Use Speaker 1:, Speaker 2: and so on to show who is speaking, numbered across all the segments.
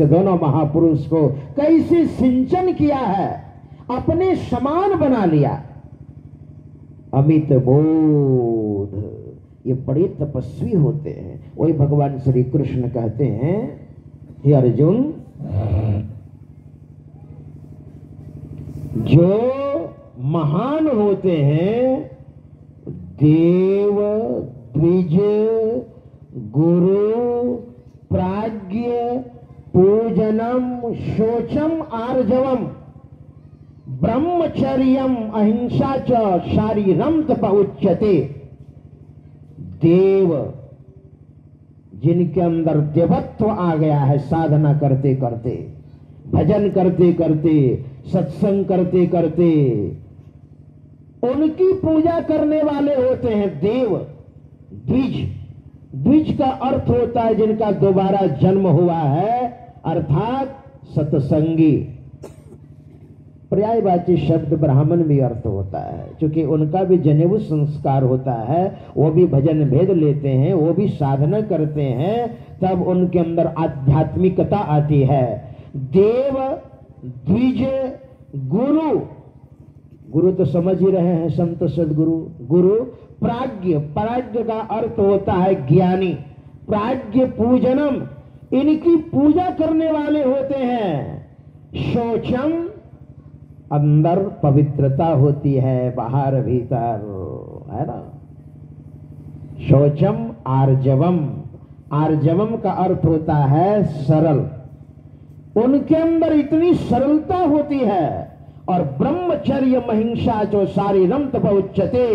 Speaker 1: वशिष्ठ दोनों महापुरुष को कैसे सिंचन किया है, अपने समान बना लिया। अमित बोध, ये बड़े तपस्वी होते हैं। वही भगवान श्री कृष्ण कहते हैं, हे अर्जुन, जो महान होते हैं देव, द्विज, गुरु, प्राज्ञ, पूजनम, शोचम, आर्जवम, ब्रह्मचर्यम, अहिंसा च शारीरम तप उच्यते। देव, जिनके अंदर देवत्व आ गया है, साधना करते करते, भजन करते करते, सत्संग करते करते, उनकी पूजा करने वाले होते हैं देव। द्विज, द्विज का अर्थ होता है जिनका दोबारा जन्म हुआ है, अर्थात सत्संगी। पर्यायवाची शब्द ब्राह्मण भी अर्थ होता है, क्योंकि उनका भी जनेऊ संस्कार होता है, वो भी भजन भेद लेते हैं, वो भी साधना करते हैं, तब उनके अंदर आध्यात्मिकता आती है। देव, द्विज, गुरु, गुरु तो समझ ही रहे हैं, संत सदगुरु। गुरु, प्राज्ञ, प्राज्ञ का अर्थ होता है ज्ञानी। प्राज्ञ, पूजनम, इनकी पूजा करने वाले होते हैं। शोचम, अंदर पवित्रता होती है, बाहर भीतर, है ना। शोचम, आर्जवम, आर्जवम का अर्थ होता है सरल। उनके अंदर इतनी सरलता होती है। और ब्रह्मचर्य, महिंसा जो शारीरम तप उच्यते,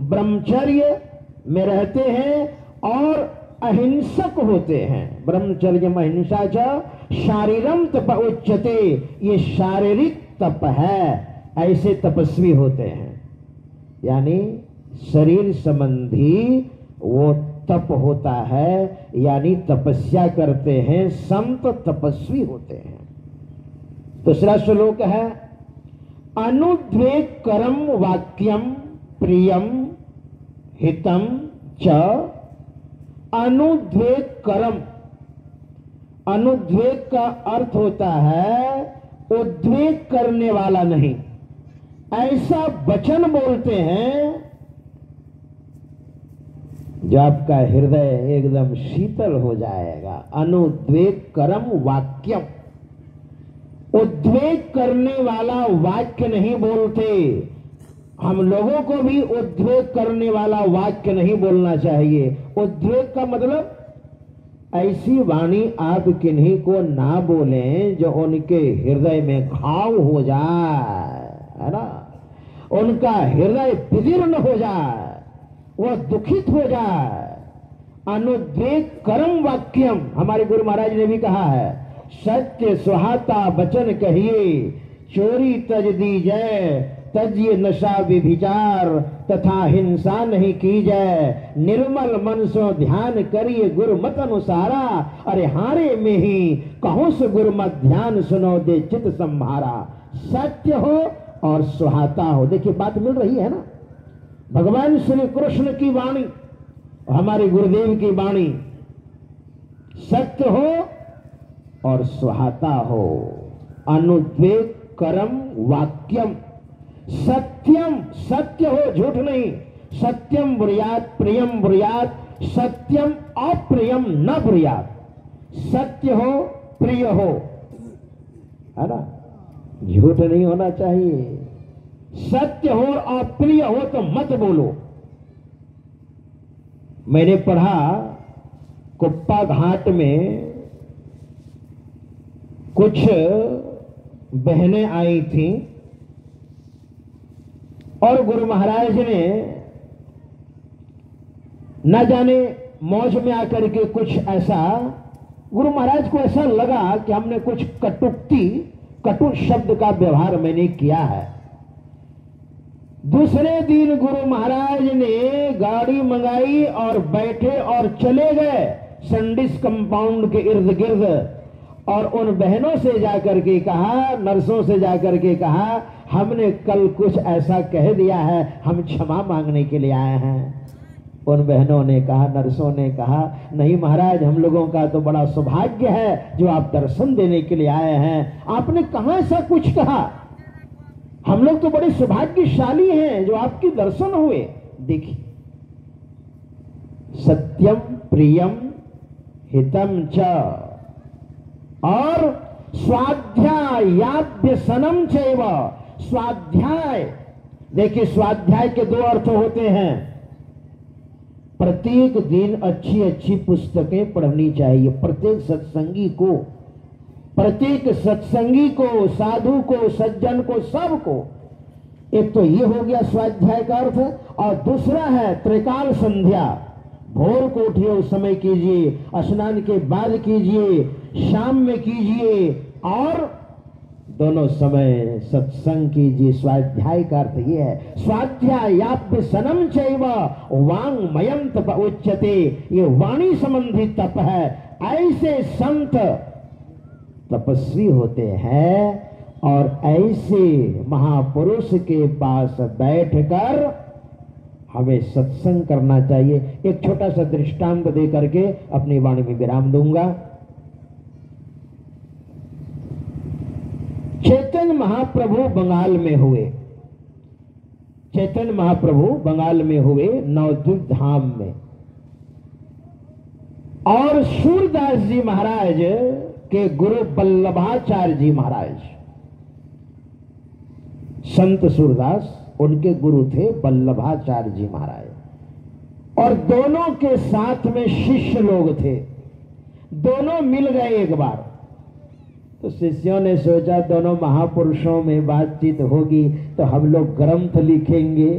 Speaker 1: ब्रह्मचर्य में रहते हैं और अहिंसक होते हैं। ब्रह्मचर्य महिंसा च शारीरम तप उच्यते, ये शारीरिक तप है, ऐसे तपस्वी होते हैं। यानी शरीर संबंधी वो तप होता है, यानी तपस्या करते हैं, संत तपस्वी होते हैं। दूसरा श्लोक है, अनुद्वेग करम वाक्यम प्रियम हितम च। अनुद्वेग करम, अनुद्वेग का अर्थ होता है उद्वेग करने वाला नहीं। ऐसा वचन बोलते हैं जो आपका हृदय एकदम शीतल हो जाएगा। अनुद्वेग करम वाक्यम, उद्वेग करने वाला वाक्य नहीं बोलते। हम लोगों को भी उद्वेग करने वाला वाक्य नहीं बोलना चाहिए। उद्वेग का मतलब ऐसी वाणी आप किन्हीं को ना बोलें जो उनके हृदय में घाव हो जाए, है ना, उनका हृदय विदीर्ण हो जाए, वह दुखित हो जाए। अनुद्वेग करम वाक्यम, हमारे गुरु महाराज ने भी कहा है, सत्य सुहाता वचन कहिए, चोरी तज दी जय, तजिए नशा विभिचार, तथा हिंसा नहीं की जाए। निर्मल मन सो ध्यान करिए गुरुमत अनुसारा, अरे हारे में ही कहो सो गुरुमत ध्यान सुनो दे चित संभारा। सत्य हो और सुहाता हो। देखिए बात मिल रही है ना, भगवान श्री कृष्ण की वाणी, हमारे गुरुदेव की वाणी, सत्य हो और सुहाता हो। अनुद्वेग करम वाक्यम, सत्यम, सत्य हो, झूठ नहीं। सत्यम ब्रूयात प्रियम ब्रूयात, सत्यम अप्रियम न ब्रूयात। सत्य हो, प्रिय हो, है ना, झूठ नहीं होना चाहिए। सत्य हो और अप्रिय हो तो मत बोलो। मैंने पढ़ा कुप्पा घाट में कुछ बहनें आई थीं और गुरु महाराज ने न जाने मौज में आकर के कुछ ऐसा, गुरु महाराज को ऐसा लगा कि हमने कुछ कटु शब्द का व्यवहार मैंने किया है। दूसरे दिन गुरु महाराज ने गाड़ी मंगाई और बैठे और चले गए संडिस कंपाउंड के इर्द गिर्द, और उन बहनों से जाकर के कहा, नर्सों से जाकर के कहा, हमने कल कुछ ऐसा कह दिया है, हम क्षमा मांगने के लिए आए हैं। उन बहनों ने कहा, नर्सों ने कहा, नहीं महाराज, हम लोगों का तो बड़ा सौभाग्य है जो आप दर्शन देने के लिए आए हैं। आपने कहां ऐसा कुछ कहा? हम लोग तो बड़े सौभाग्यशाली हैं जो आपके दर्शन हुए। देखिए, सत्यम प्रियम हितम च और स्वाध्यायाभ्यसनम चैव। स्वाध्याय, देखिए स्वाध्याय के दो अर्थ होते हैं। प्रत्येक दिन अच्छी अच्छी पुस्तकें पढ़नी चाहिए प्रत्येक सत्संगी को, प्रत्येक सत्संगी को, साधु को, सज्जन को, सबको। एक तो ये हो गया स्वाध्याय का अर्थ, और दूसरा है त्रिकाल संध्या। भोर को उठिए उस समय कीजिए, स्नान के बाद कीजिए, शाम में कीजिए, और दोनों समय सत्संग कीजिए। स्वाध्याय का अर्थ ये है, स्वाध्यायाभ्यसनम चैव वाङ्मयं तप उच्यते। ये वाणी संबंधी तप है। ऐसे संत तपस्वी होते हैं और ऐसे महापुरुष के पास बैठकर हमें सत्संग करना चाहिए। एक छोटा सा दृष्टांत दे करके अपनी वाणी में विराम दूंगा। चैतन्य महाप्रभु बंगाल में हुए, चैतन्य महाप्रभु बंगाल में हुए नवद्वीप धाम में, और सूरदास जी महाराज के गुरु वल्लभाचार्य जी महाराज, संत सूरदास उनके गुरु थे वल्लभाचार्य जी महाराज, और दोनों के साथ में शिष्य लोग थे। दोनों मिल गए एक बार, तो शिष्यों ने सोचा दोनों महापुरुषों में बातचीत होगी तो हम लोग ग्रंथ लिखेंगे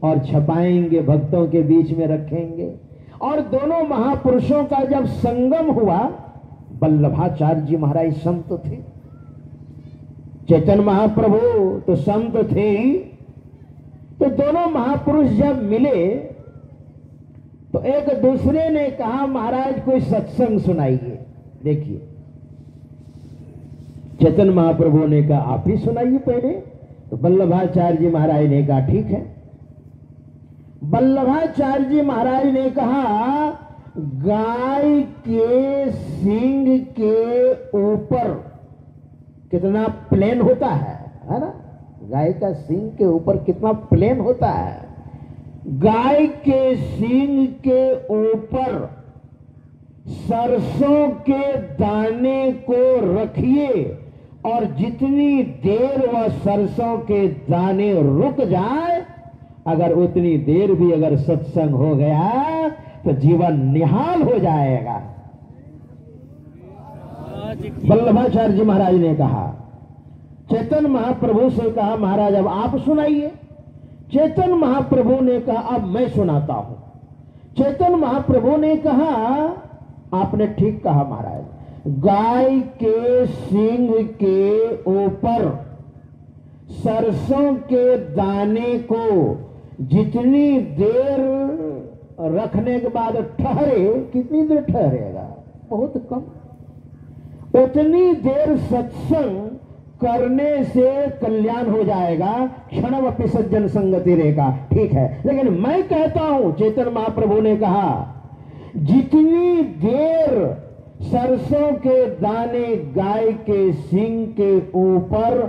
Speaker 1: और छपाएंगे, भक्तों के बीच में रखेंगे। और दोनों महापुरुषों का जब संगम हुआ, वल्लभाचार्य जी महाराज संत थे, चैतन्य महाप्रभु तो संत थे ही। तो दोनों महापुरुष जब मिले तो एक दूसरे ने कहा, महाराज कोई सत्संग सुनाइए। देखिए, चैतन्य महाप्रभु ने कहा आप ही सुनाइए पहले। तो वल्लभाचार्य जी महाराज ने कहा ठीक है। वल्लभाचार्य जी महाराज ने कहा, गाय के सींग के ऊपर कितना प्लेन होता है ना? गाय का सींग के ऊपर कितना प्लेन होता है। गाय के सींग के ऊपर सरसों के दाने को रखिए, और जितनी देर वह सरसों के दाने रुक जाए, अगर उतनी देर भी अगर सत्संग हो गया तो जीवन निहाल हो जाएगा। वल्लभाचार्य जी महाराज ने कहा। चैतन्य महाप्रभु से कहा, महाराज अब आप सुनाइए। चैतन्य महाप्रभु ने कहा अब मैं सुनाता हूं। चैतन्य महाप्रभु ने कहा, आपने ठीक कहा महाराज, गाय के सींग के ऊपर सरसों के दाने को जितनी देर रखने के बाद ठहरे, कितनी देर ठहरेगा? बहुत कम। उतनी देर सत्संग करने से कल्याण हो जाएगा। क्षणवपि सज्जन संगति रहेगा। ठीक है, लेकिन मैं कहता हूं, चैतन्य महाप्रभु ने कहा, जितनी देर सरसों के दाने गाय के सींग के ऊपर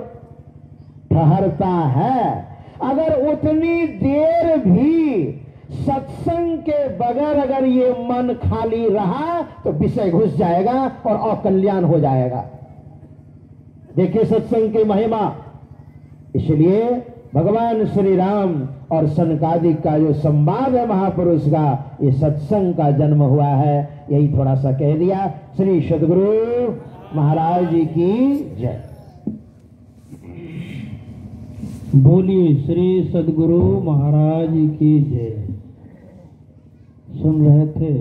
Speaker 1: ठहरता है, अगर उतनी देर भी सत्संग के बगैर अगर ये मन खाली रहा तो विषय घुस जाएगा और अकल्याण हो जाएगा। देखिए सत्संग की महिमा। इसलिए भगवान श्री राम और सनकादिक का जो संवाद है महापुरुष का, ये सत्संग का जन्म हुआ है। यही थोड़ा सा कह दिया। श्री सद्गुरु महाराज जी की जय।
Speaker 2: बोलिए श्री सद्गुरु महाराज की जय। सुन रहे थे,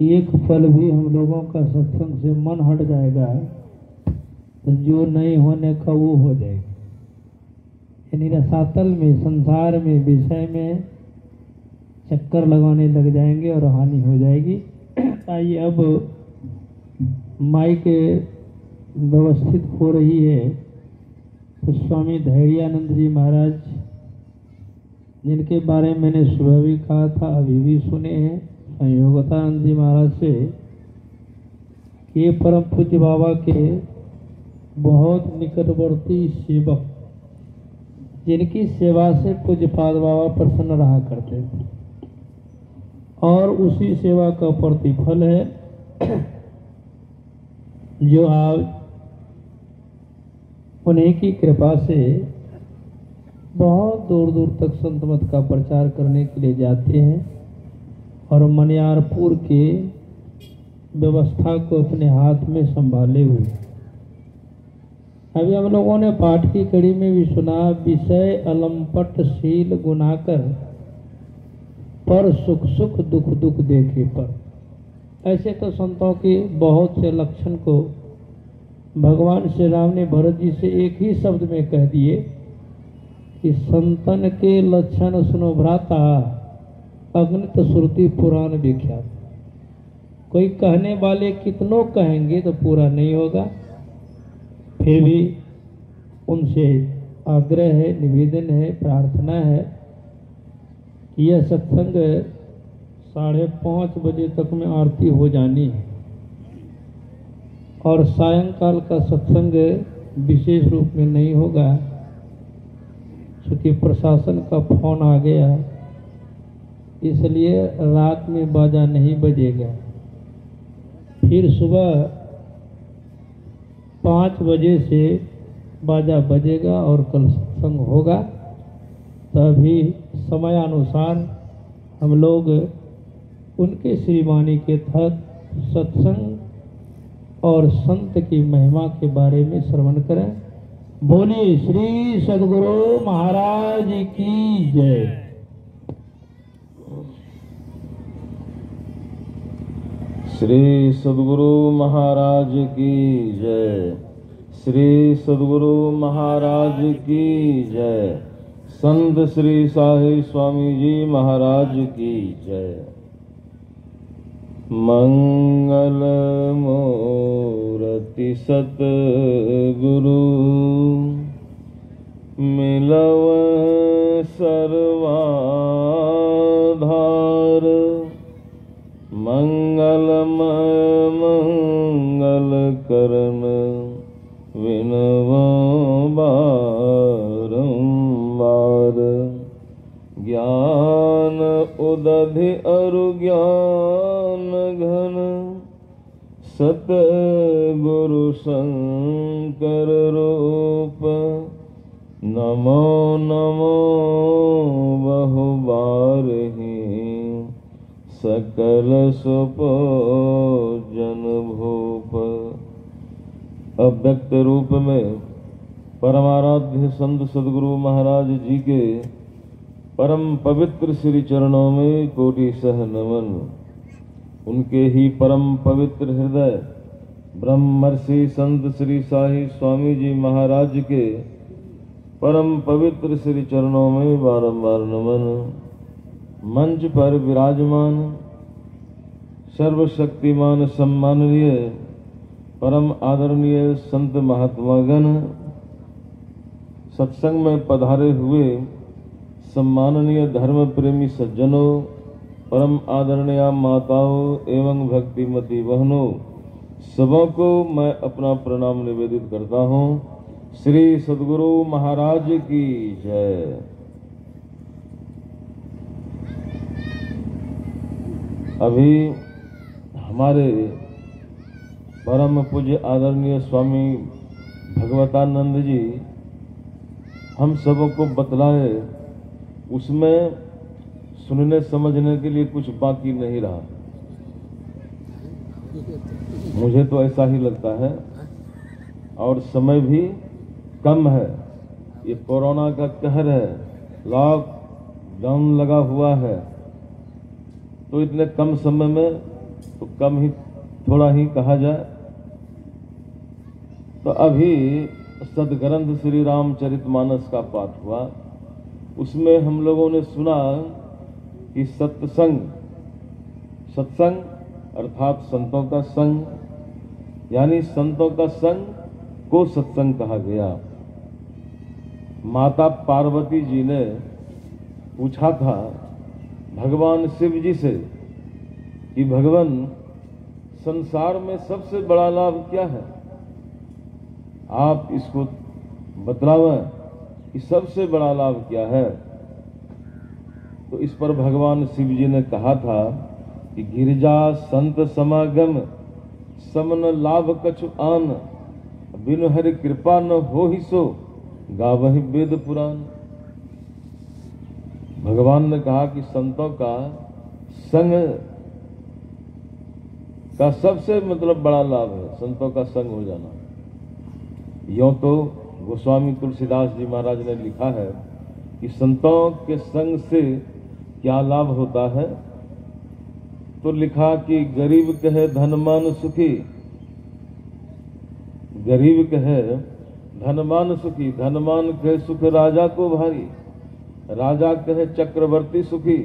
Speaker 2: एक पल भी हम लोगों का सत्संग से मन हट जाएगा तो जो नहीं होने का वो हो जाएगा। यानी रसातल में, संसार में, विषय में चक्कर लगाने लग जाएंगे और हानि हो जाएगी। आइए अब माइक व्यवस्थित हो रही है तो स्वामी धैर्यानंद जी महाराज जिनके बारे में मैंने सुबह भी कहा था, अभी भी सुने हैं संयोगतानंद जी महाराज से, कि ये परम पूज्य बाबा के बहुत निकटवर्ती सेवक, जिनकी सेवा से पूज्यपाद बाबा प्रसन्न रहा करते थे, और उसी सेवा का प्रतिफल है जो आज उन्हीं की कृपा से बहुत दूर दूर तक संत मत का प्रचार करने के लिए जाते हैं और मनियारपुर के व्यवस्था को अपने हाथ में संभाले हुए। अभी हम लोगों ने पाठ की कड़ी में भी सुना, विषय अलंपट शील गुनाकर पर सुख सुख दुख दुख देखे पर। ऐसे तो संतों के बहुत से लक्षण को भगवान श्री राम ने भरत जी से एक ही शब्द में कह दिए कि संतन के लक्षण सुनो भ्राता, अगणित श्रुति पुराण विख्यात। कोई कहने वाले कितनों कहेंगे तो पूरा नहीं होगा, फिर भी उनसे आग्रह है, निवेदन है, प्रार्थना है कि यह सत्संग 5:30 बजे तक में आरती हो जानी है, और सायंकाल का सत्संग विशेष रूप में नहीं होगा क्योंकि प्रशासन का फोन आ गया, इसलिए रात में बाजा नहीं बजेगा। फिर सुबह 5 बजे से बाजा बजेगा और कल सत्संग होगा। तभी समयानुसार हम लोग उनके श्रीवाणी के तहत सत्संग और संत की महिमा के बारे में श्रवण करें। बोलिए श्री सद्गुरु महाराज की जय।
Speaker 3: श्री सद्गुरु महाराज की जय। श्री सद्गुरु महाराज की जय। संत श्री साहिब स्वामी जी महाराज की जय। मंगल मूर्ति सतगुरु मिलव सर्वाधार। मंगलमय मंगल करन विनव बारंबार। ज्ञान उदधि अरु ज्ञान घन सतगुरु शंकर रूप। नमो नमो बहुबारहि सकल सुपोजन भूप। अव्यक्त रूप में परमाराध्य संत सद्गुरु महाराज जी के परम पवित्र श्री चरणों में कोटि सह नमन। उनके ही परम पवित्र हृदय ब्रह्मर्षि संत श्री साहिब स्वामी जी महाराज के परम पवित्र श्री चरणों में बारंबार नमन। मंच पर विराजमान सर्वशक्तिमान सम्माननीय परम आदरणीय संत महात्मागण, सत्संग में पधारे हुए सम्माननीय धर्म प्रेमी सज्जनों, परम आदरणीय माताओं एवं भक्तिमती बहनों, सबों को मैं अपना प्रणाम निवेदित करता हूँ। श्री सद्गुरु महाराज की जय। अभी हमारे परम पूज्य आदरणीय स्वामी भगवतानंद जी हम सबों को बतलाए, उसमें सुनने समझने के लिए कुछ बाकी नहीं रहा। मुझे तो ऐसा ही लगता है, और समय भी कम है। ये कोरोना का कहर है, लॉकडाउन लगा हुआ है, तो इतने कम समय में तो कम ही थोड़ा ही कहा जाए। तो अभी सदग्रंथ श्री रामचरितमानस का पाठ हुआ, उसमें हम लोगों ने सुना कि सत्संग अर्थात संतों का संग, यानी संतों का संग को सत्संग कहा गया। माता पार्वती जी ने पूछा था भगवान शिव जी से कि भगवान संसार में सबसे बड़ा लाभ क्या है, आप इसको बतलावें कि सबसे बड़ा लाभ क्या है। तो इस पर भगवान शिव जी ने कहा था कि गिरजा संत समागम समन लाभ कछु आन, बिनु हरि कृपा न हो ही सो गावहि वेद पुराण। भगवान ने कहा कि संतों का संग का सबसे मतलब बड़ा लाभ है संतों का संग हो जाना। यों तो गोस्वामी तुलसीदास जी महाराज ने लिखा है कि संतों के संग से क्या लाभ होता है, तो लिखा कि गरीब कहे धनमान सुखी, गरीब कहे धनमान सुखी, धनमान कहे सुख राजा को भारी, राजा कहे चक्रवर्ती सुखी,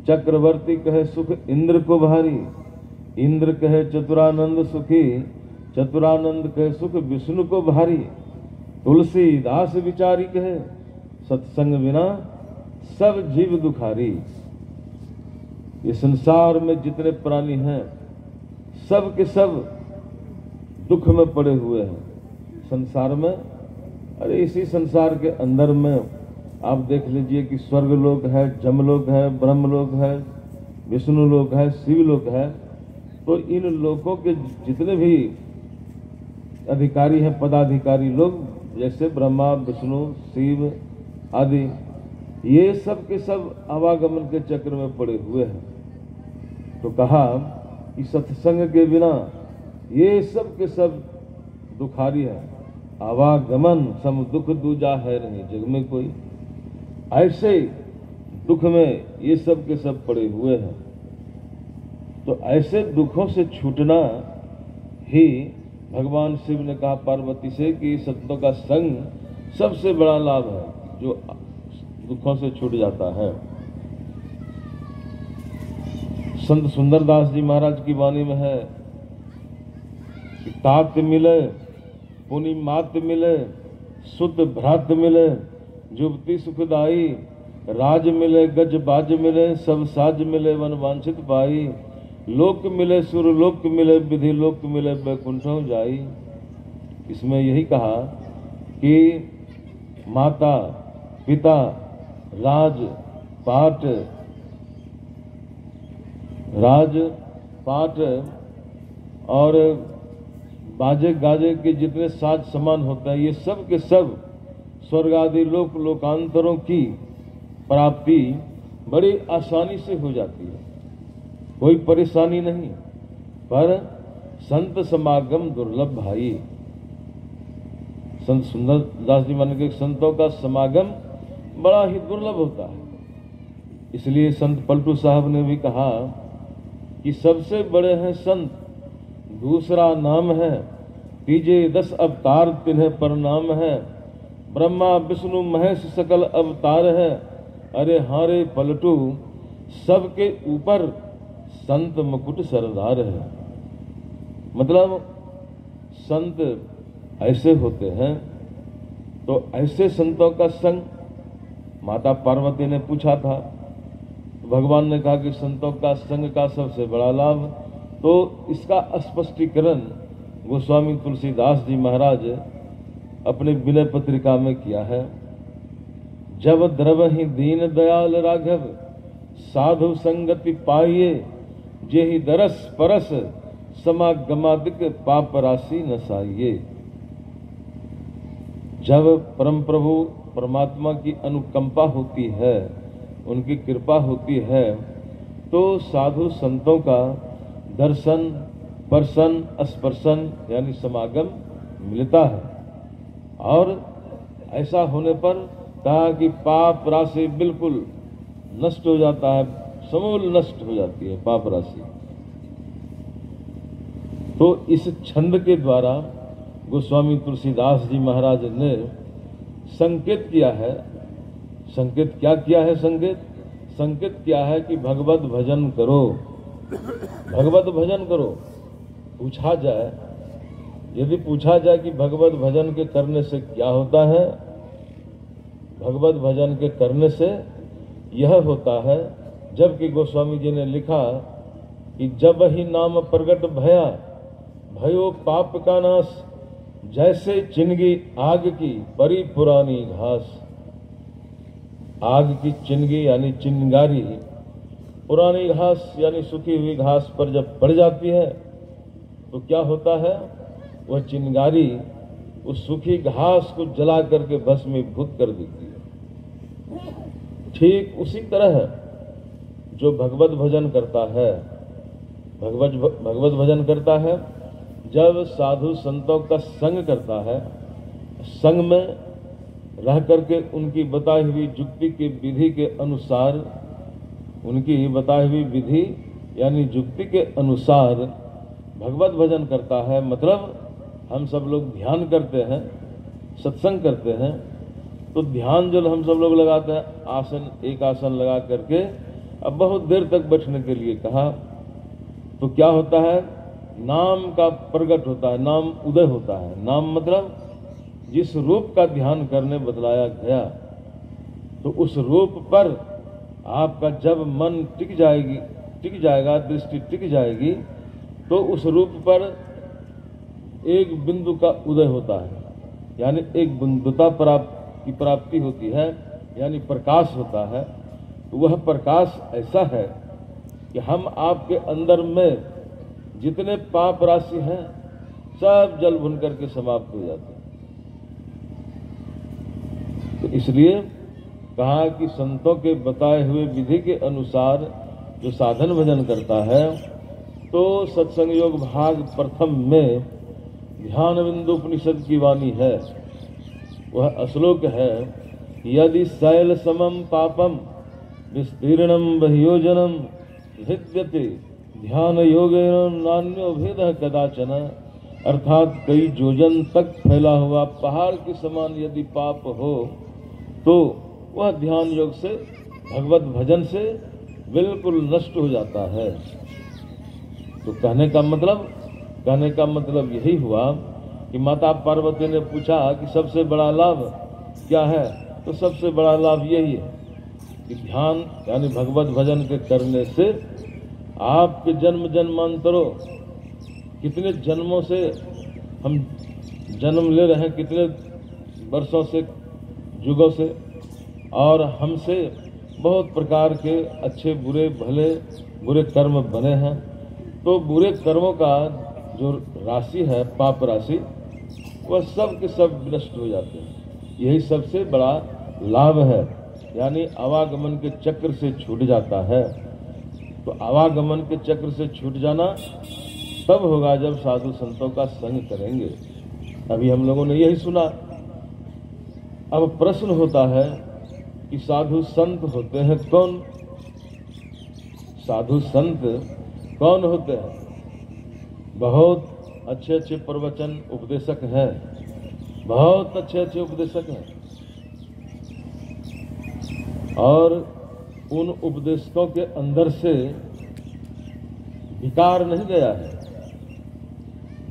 Speaker 3: चक्रवर्ती कहे सुख इंद्र को भारी, इंद्र कहे चतुरानंद सुखी, चतुरानंद कहे सुख विष्णु को भारी, तुलसीदास विचारी कहे सत्संग बिना सब जीव दुखारी। ये संसार में जितने प्राणी हैं सब के सब दुख में पड़े हुए हैं संसार में। अरे इसी संसार के अंदर में आप देख लीजिए कि स्वर्ग लोक है, जमलोक है, ब्रह्मलोक है, विष्णु लोक है, शिवलोक है। तो इन लोकों के जितने भी अधिकारी हैं, पदाधिकारी लोग, जैसे ब्रह्मा, विष्णु, शिव आदि, ये सब के सब आवागमन के चक्र में पड़े हुए हैं। तो कहा कि सत्संग के बिना ये सब के सब दुखारी है, आवागमन सम दुख दूजा है नहीं जग में कोई। ऐसे दुख में ये सब के सब पड़े हुए हैं। तो ऐसे दुखों से छूटना ही भगवान शिव ने कहा पार्वती से कि संतों का संग सबसे बड़ा लाभ है जो दुखों से छूट जाता है। संत सुंदरदास जी महाराज की वाणी में है कि तात मिले, पुनि मात मिले, सुत भ्रात मिले, जुवती सुखदाई, राज मिले, गज बाज मिले, सब साज मिले, वन वांछित पाई, लोक मिले, सुर लोक मिले, विधि लोक मिले, बैकुंठों जाई। इसमें यही कहा कि माता, पिता, राज पाट और बाजे गाजे के जितने साज समान होते हैं, ये सब के सब स्वर्ग आदि लोक लोकांतरों की प्राप्ति बड़ी आसानी से हो जाती है, कोई परेशानी नहीं। पर संत समागम दुर्लभ भाई। संत सुंदरदास जी मान के संतों का समागम बड़ा ही दुर्लभ होता है। इसलिए संत पलटू साहब ने भी कहा कि सबसे बड़े हैं संत, दूसरा नाम है, तीजे 10 अवतार तिन्हें प्रणाम है, ब्रह्मा विष्णु महेश सकल अवतार है, अरे हारे पलटू सबके ऊपर संत मुकुट सरदार है। मतलब संत ऐसे होते हैं। तो ऐसे संतों का संग माता पार्वती ने पूछा था, भगवान ने कहा कि संतों का संग का सबसे बड़ा लाभ। तो इसका स्पष्टीकरण गोस्वामी तुलसीदास जी महाराज अपने विनय पत्रिका में किया है। जब द्रवहि दीन दयाल राघव, साधु संगति पाइये, जेहि दरस परस समागमादिक पाप राशि नसाइये। जब परम प्रभु परमात्मा की अनुकंपा होती है, उनकी कृपा होती है, तो साधु संतों का दर्शन, स्पर्शन, स्पर्शन यानी समागम मिलता है। और ऐसा होने पर कहा कि पाप राशि बिल्कुल नष्ट हो जाता है, समूल नष्ट हो जाती है पाप राशि। तो इस छंद के द्वारा गोस्वामी तुलसीदास जी महाराज ने संकेत किया है। संकेत क्या किया है? संकेत क्या है कि भगवत भजन करो, भगवत भजन करो। पूछा जाए, यदि पूछा जाए कि भगवत भजन के करने से क्या होता है, भगवत भजन के करने से यह होता है। जबकि गोस्वामी जी ने लिखा कि जब ही नाम प्रगट भया भयो पाप का नाश, जैसे चिनगी आग की परी पुरानी घास। आग की चिनगी यानी चिंगारी पुरानी घास यानी सूखी हुई घास पर जब पड़ जाती है तो क्या होता है, वह चिंगारी उस सूखी घास को जला करके भस्मीभूत कर देती है। ठीक उसी तरह जो भगवत भजन करता है, भगवत भजन करता है, जब साधु संतों का संग करता है, संग में रह करके उनकी बताई हुई युक्ति की विधि के अनुसार, उनकी बताई हुई विधि यानी युक्ति के अनुसार भगवत भजन करता है। मतलब हम सब लोग ध्यान करते हैं, सत्संग करते हैं, तो ध्यान जो हम सब लोग लगाते हैं, आसन एक आसन लगा करके अब बहुत देर तक बैठने के लिए कहा, तो क्या होता है, नाम का प्रकट होता है, नाम उदय होता है। नाम मतलब जिस रूप का ध्यान करने बतलाया गया, तो उस रूप पर आपका जब मन टिक जाएगा, दृष्टि टिक जाएगी, तो उस रूप पर एक बिंदु का उदय होता है, यानी एक बिंदुता की प्राप्ति होती है, यानी प्रकाश होता है। तो वह प्रकाश ऐसा है कि हम आपके अंदर में जितने पाप राशि हैं सब जल भुन करके समाप्त हो जाते हैं। तो इसलिए कहा कि संतों के बताए हुए विधि के अनुसार जो साधन भजन करता है, तो सत्संग योग भाग प्रथम में ध्यान बिंदु उपनिषद की वाणी है। वह श्लोक है, यदि शैल समम पापम विस्तीर्णम बह्योजनम भिद्यते ध्यान योगेन नान्यो भेद कदाचन। अर्थात कई योजन तक फैला हुआ पहाड़ के समान यदि पाप हो तो वह ध्यान योग से, भगवत भजन से बिल्कुल नष्ट हो जाता है। तो कहने का मतलब यही हुआ कि माता पार्वती ने पूछा कि सबसे बड़ा लाभ क्या है, तो सबसे बड़ा लाभ यही है कि ध्यान यानी भगवत भजन के करने से आपके जन्म जन्मांतरों, कितने जन्मों से हम जन्म ले रहे हैं, कितने वर्षों से, युगों से, और हमसे बहुत प्रकार के अच्छे बुरे भले बुरे कर्म बने हैं। तो बुरे कर्मों का जो राशि है, पाप राशि, वह सब के सब नष्ट हो जाते हैं। यही सबसे बड़ा लाभ है, यानी आवागमन के चक्र से छूट जाता है। तो आवागमन के चक्र से छूट जाना तब होगा जब साधु संतों का संग करेंगे। अभी हम लोगों ने यही सुना। अब प्रश्न होता है कि साधु संत होते हैं कौन? साधु संत कौन होते हैं? बहुत अच्छे अच्छे प्रवचन उपदेशक हैं, बहुत अच्छे अच्छे उपदेशक हैं, और उन उपदेशकों के अंदर से विकार नहीं गया है।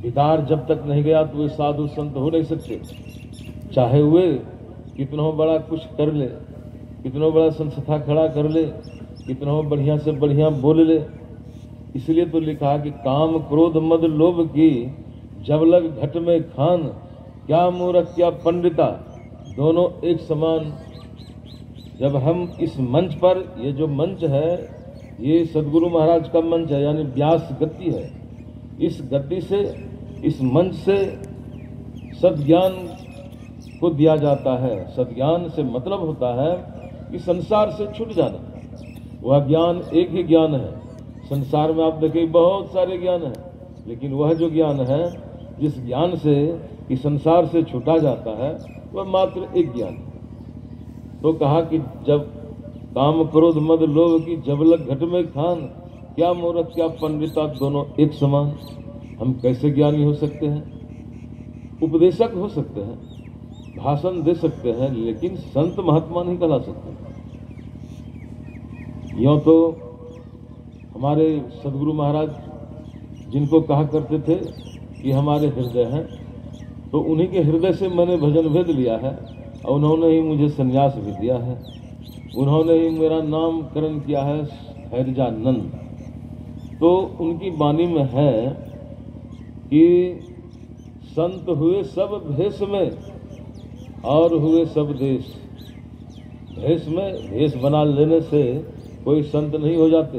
Speaker 3: विकार जब तक नहीं गया तो वे साधु संत हो नहीं सकते, चाहे वे कितना बड़ा कुछ कर ले, कितना बड़ा संस्था खड़ा कर ले, कितना बढ़िया से बढ़िया बोल ले। इसलिए तो लिखा कि काम क्रोध मद लोभ की जब लग घट में खान, क्या मूर्ख क्या पंडिता दोनों एक समान। जब हम इस मंच पर, ये जो मंच है ये सदगुरु महाराज का मंच है, यानी व्यास गति है। इस गति से, इस मंच से सद्ज्ञान को दिया जाता है। सद्ज्ञान से मतलब होता है कि संसार से छूट जाना। वह ज्ञान एक ही ज्ञान है। संसार में आप देखिए बहुत सारे ज्ञान हैं, लेकिन वह जो ज्ञान है, जिस ज्ञान से कि संसार से छूटा जाता है, वह मात्र एक ज्ञान है। तो कहा कि जब काम क्रोध मद लोभ की जबलक घट में खान, क्या मूर्ख क्या पंडिता दोनों एक समान। हम कैसे ज्ञानी हो सकते हैं? उपदेशक हो सकते हैं, भाषण दे सकते हैं, लेकिन संत महात्मा नहीं कहला सकते। यूं तो हमारे सदगुरु महाराज जिनको कहा करते थे कि हमारे हृदय हैं, तो उन्हीं के हृदय से मैंने भजन भेद लिया है और उन्होंने ही मुझे संन्यास भी दिया है। उन्होंने ही मेरा नामकरण किया है हैरजानंद। तो उनकी वाणी में है कि संत हुए सब भेष में और हुए सब देश। भेष में भेष बना लेने से कोई संत नहीं हो जाते।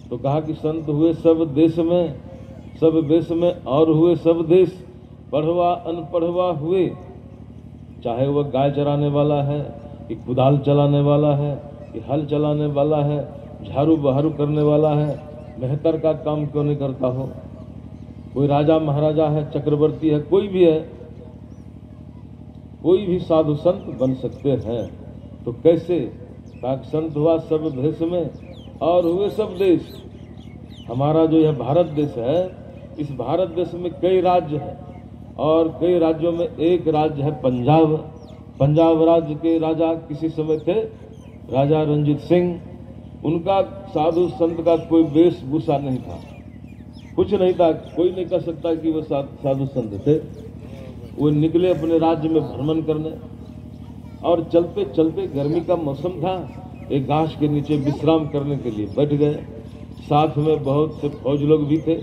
Speaker 3: तो कहा कि संत हुए सब देश में, सब वेश में और हुए सब देश। पढ़वा अनपढ़वा हुए, चाहे वह गाय चराने वाला है कि कुदाल चलाने वाला है कि हल चलाने वाला है, झाड़ू बहारू करने वाला है, मेहतर का काम क्यों नहीं करता हो। कोई राजा महाराजा है, चक्रवर्ती है, कोई भी है, कोई भी साधु संत बन सकते हैं। तो कैसे? संत हुआ सब भेष में और हुए सब देश। हमारा जो यह भारत देश है, इस भारत देश में कई राज्य हैं और कई राज्यों में एक राज्य है पंजाब। पंजाब राज्य के राजा किसी समय थे राजा रणजीत सिंह। उनका साधु संत का कोई वेशभूषा नहीं था, कुछ नहीं था, कोई नहीं कह सकता कि वो साधु संत थे। वो निकले अपने राज्य में भ्रमण करने और चलते चलते गर्मी का मौसम था, एक गाछ के नीचे विश्राम करने के लिए बैठ गए। साथ में बहुत से फौज लोग भी थे,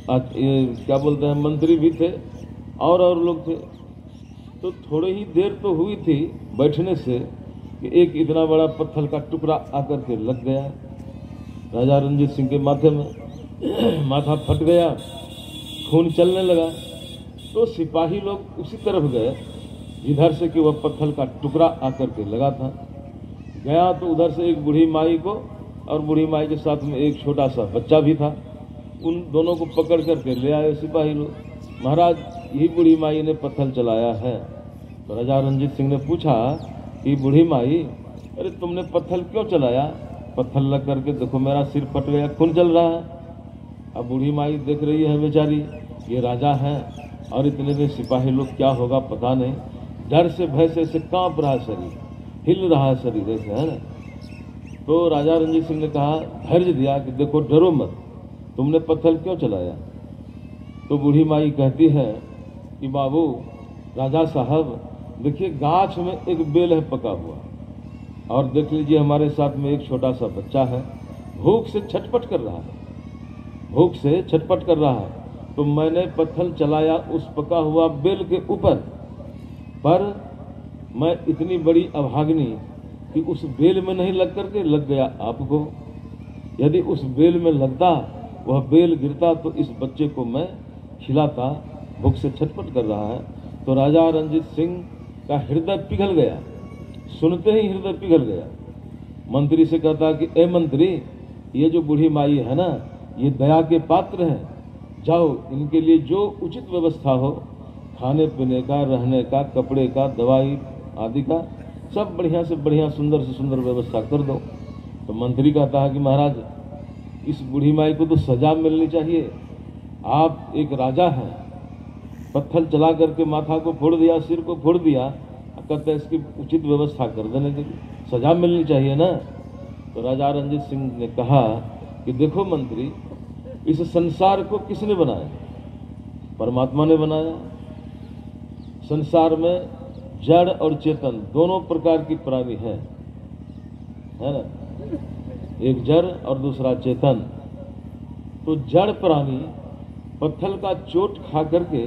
Speaker 3: क्या बोलते हैं, मंत्री भी थे और लोग थे। तो थोड़ी ही देर तो हुई थी बैठने से कि एक इतना बड़ा पत्थर का टुकड़ा आकर के लग गया राजा रणजीत सिंह के माथे में। माथा फट गया, खून चलने लगा। तो सिपाही लोग उसी तरफ गए जिधर से कि वह पत्थर का टुकड़ा आकर के लगा था। गया तो उधर से एक बूढ़ी माई को और बूढ़ी माई के साथ में एक छोटा सा बच्चा भी था, उन दोनों को पकड़ करके ले आए सिपाही लोग। महाराज, यही बूढ़ी माई ने पत्थर चलाया है। तो राजा रणजीत सिंह ने पूछा कि बूढ़ी माई, अरे तुमने पत्थर क्यों चलाया? पत्थर लग करके देखो मेरा सिर फट गया, खून चल रहा है। अब बूढ़ी माई देख रही है बेचारी, ये राजा है और इतने में सिपाही लोग, क्या होगा पता नहीं। डर से भय से कांप रहा है शरीर, हिल रहा है शरीर ऐसे, है ना। तो राजा रणजीत सिंह ने कहा, धैर्य दिया कि देखो डरो मत, तुमने पत्थर क्यों चलाया? तो बूढ़ी माई कहती है कि बाबू राजा साहब, देखिए गाछ में एक बेल है पका हुआ और देख लीजिए हमारे साथ में एक छोटा सा बच्चा है, भूख से छटपट कर रहा है, भूख से छटपट कर रहा है। तो मैंने पत्थर चलाया उस पका हुआ बेल के ऊपर, पर मैं इतनी बड़ी अभाग्नी कि उस बेल में नहीं लग करके लग गया आपको। यदि उस बेल में लगता, वह बेल गिरता तो इस बच्चे को मैं खिलाता, भूख से छटपट कर रहा है। तो राजा रणजीत सिंह का हृदय पिघल गया, सुनते ही हृदय पिघल गया। मंत्री से कहता कि ए मंत्री, ये जो बूढ़ी माई है ना, ये दया के पात्र हैं, जाओ इनके लिए जो उचित व्यवस्था हो, खाने पीने का, रहने का, कपड़े का, दवाई आदि का, सब बढ़िया से बढ़िया, सुंदर से सुंदर व्यवस्था कर दो। तो मंत्री कहता है कि महाराज, इस बूढ़ी माई को तो सजा मिलनी चाहिए। आप एक राजा हैं, पत्थर चला करके माथा को फोड़ दिया, सिर को फोड़ दिया, कहते हैं इसकी उचित व्यवस्था कर देने के लिए सजा मिलनी चाहिए ना। तो राजा रणजीत सिंह ने कहा कि देखो मंत्री, इस संसार को किसने बनाया? परमात्मा ने बनाया। संसार में जड़ और चेतन दोनों प्रकार की प्राणी है ना, एक जड़ और दूसरा चेतन। तो जड़ प्राणी पत्थर का चोट खा करके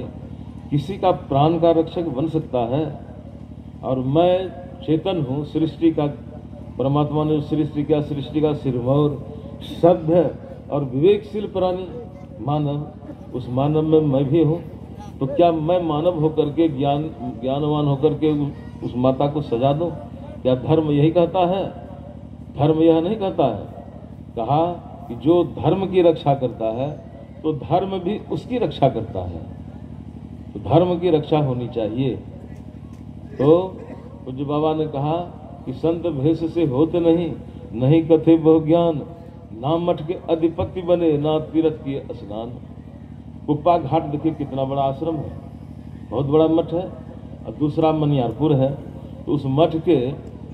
Speaker 3: किसी का प्राण का रक्षक बन सकता है, और मैं चेतन हूँ, सृष्टि का, परमात्मा ने सृष्टि किया, सृष्टि का सिरमौर, सभ्य और विवेकशील प्राणी मानव, उस मानव में मैं भी हूँ। तो क्या मैं मानव होकर के, ज्ञानवान होकर के उस माता को सजा दूं? क्या धर्म यही कहता है? धर्म यह नहीं कहता है। कहा कि जो धर्म की रक्षा करता है तो धर्म भी उसकी रक्षा करता है, तो धर्म की रक्षा होनी चाहिए। तो पूज्य बाबा ने कहा कि संत भेष से होते नहीं, नहीं कथे बहु ज्ञान, ना मठ के अधिपति बने, ना तीर्थ किए स्नान। कुप्पा घाट देखिए कितना बड़ा आश्रम है, बहुत बड़ा मठ है, और दूसरा मनियारपुर है। तो उस मठ के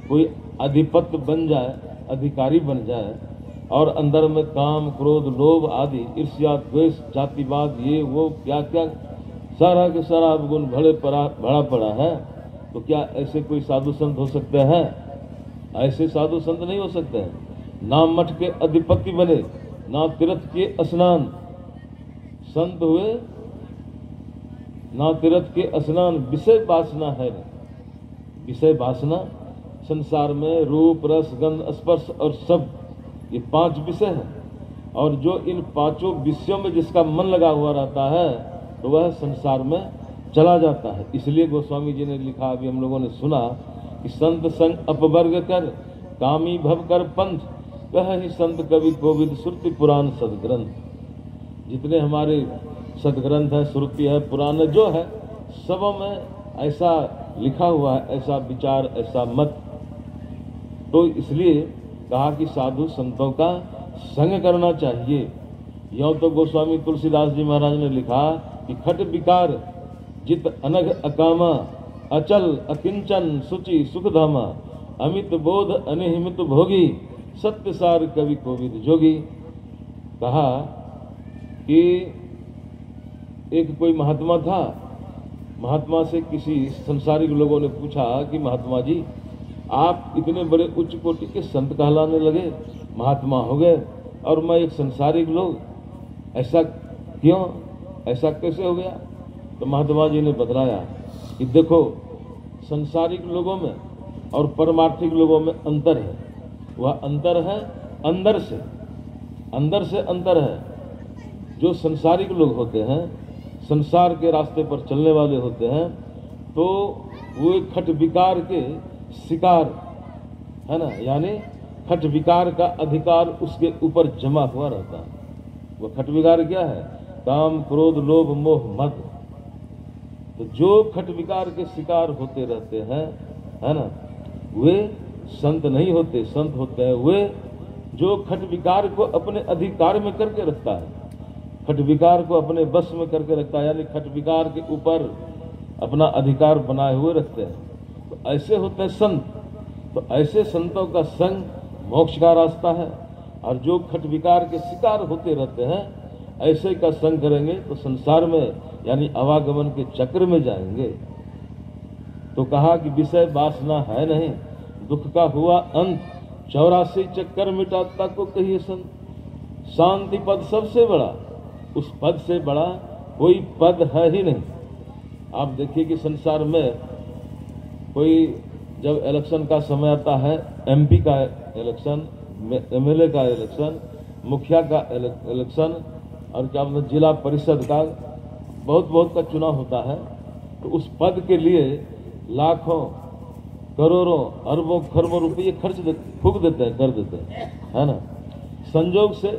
Speaker 3: कोई अधिपति बन जाए, अधिकारी बन जाए, और अंदर में काम, क्रोध, लोभ आदि, ईर्ष्या, द्वेष, जातिवाद, ये वो क्या क्या सारा के सारा अवगुण भरा पड़ा है, तो क्या ऐसे कोई साधु संत हो सकते हैं? ऐसे साधु संत नहीं हो सकते हैं। ना मठ के अधिपति बने, ना तीर्थ के स्नान, संत हुए ना तीर्थ के स्नान। विषय वासना है, विषय वासना संसार में रूप रस गंध स्पर्श और शब्द, ये 5 विषय हैं। और जो इन 5 विषयों में जिसका मन लगा हुआ रहता है तो वह संसार में चला जाता है। इसलिए गोस्वामी जी ने लिखा, अभी हम लोगों ने सुना कि संत संग अपवर्ग कर, कामी भव कर पंथ, कह ही संत कवि कोविद श्रुति पुराण सदग्रंथ। जितने हमारे सदग्रंथ है, श्रुति है, पुराण जो है, सबों में ऐसा लिखा हुआ है, ऐसा विचार, ऐसा मत। तो इसलिए कहा कि साधु संतों का संग करना चाहिए। यों तो गोस्वामी तुलसीदास जी महाराज ने लिखा कि खट विकार जित अनघ अकामा, अचल अकिंचन सुचि सुखधामा, अमित बोध अनिहिमित भोगी, सत्य सार कवि कोविद जोगी। कहा कि एक कोई महात्मा था, महात्मा से किसी संसारिक लोगों ने पूछा कि महात्मा जी, आप इतने बड़े उच्च कोटि के संत कहलाने लगे, महात्मा हो गए, और मैं एक संसारिक लोग, ऐसा क्यों, ऐसा कैसे हो गया? तो महात्मा जी ने बतलाया कि देखो, संसारिक लोगों में और परमार्थिक लोगों में अंतर है। वह अंतर है अंदर से, अंदर से अंतर है। जो संसारिक लोग होते हैं, संसार के रास्ते पर चलने वाले होते हैं, तो वो एक खट विकार के शिकार है ना, यानी खट विकार का अधिकार उसके ऊपर जमा हुआ रहता है। वो खट विकार क्या है? काम क्रोध लोभ मोह मद। तो जो खट विकार के शिकार होते रहते हैं, है ना, वे संत नहीं होते। संत होते हैं वे जो खट विकार को अपने अधिकार में करके रखता है, खट विकार को अपने बस में करके रखता है, यानी खट विकार के ऊपर अपना अधिकार बनाए हुए रखते हैं। तो ऐसे होते हैं संत। तो ऐसे संतों का संग मोक्ष का रास्ता है। और जो खट विकार के शिकार होते रहते हैं, ऐसे का संग करेंगे तो संसार में यानी आवागमन के चक्र में जाएंगे। तो कहा कि विषय वासना है नहीं, दुख का हुआ अंत, 84 चक्कर मिटाता को कहिए संत। शांति पद सबसे बड़ा, उस पद से बड़ा कोई पद है ही नहीं। आप देखिए कि संसार में कोई जब इलेक्शन का समय आता है, एमपी का इलेक्शन, एमएलए का इलेक्शन, मुखिया का इलेक्शन, और क्या मतलब जिला परिषद का, बहुत का चुनाव होता है, तो उस पद के लिए लाखों करोड़ों अरबों खरबों रुपये खर्च फूक देते हैं, कर देते हैं, है ना। संजोग से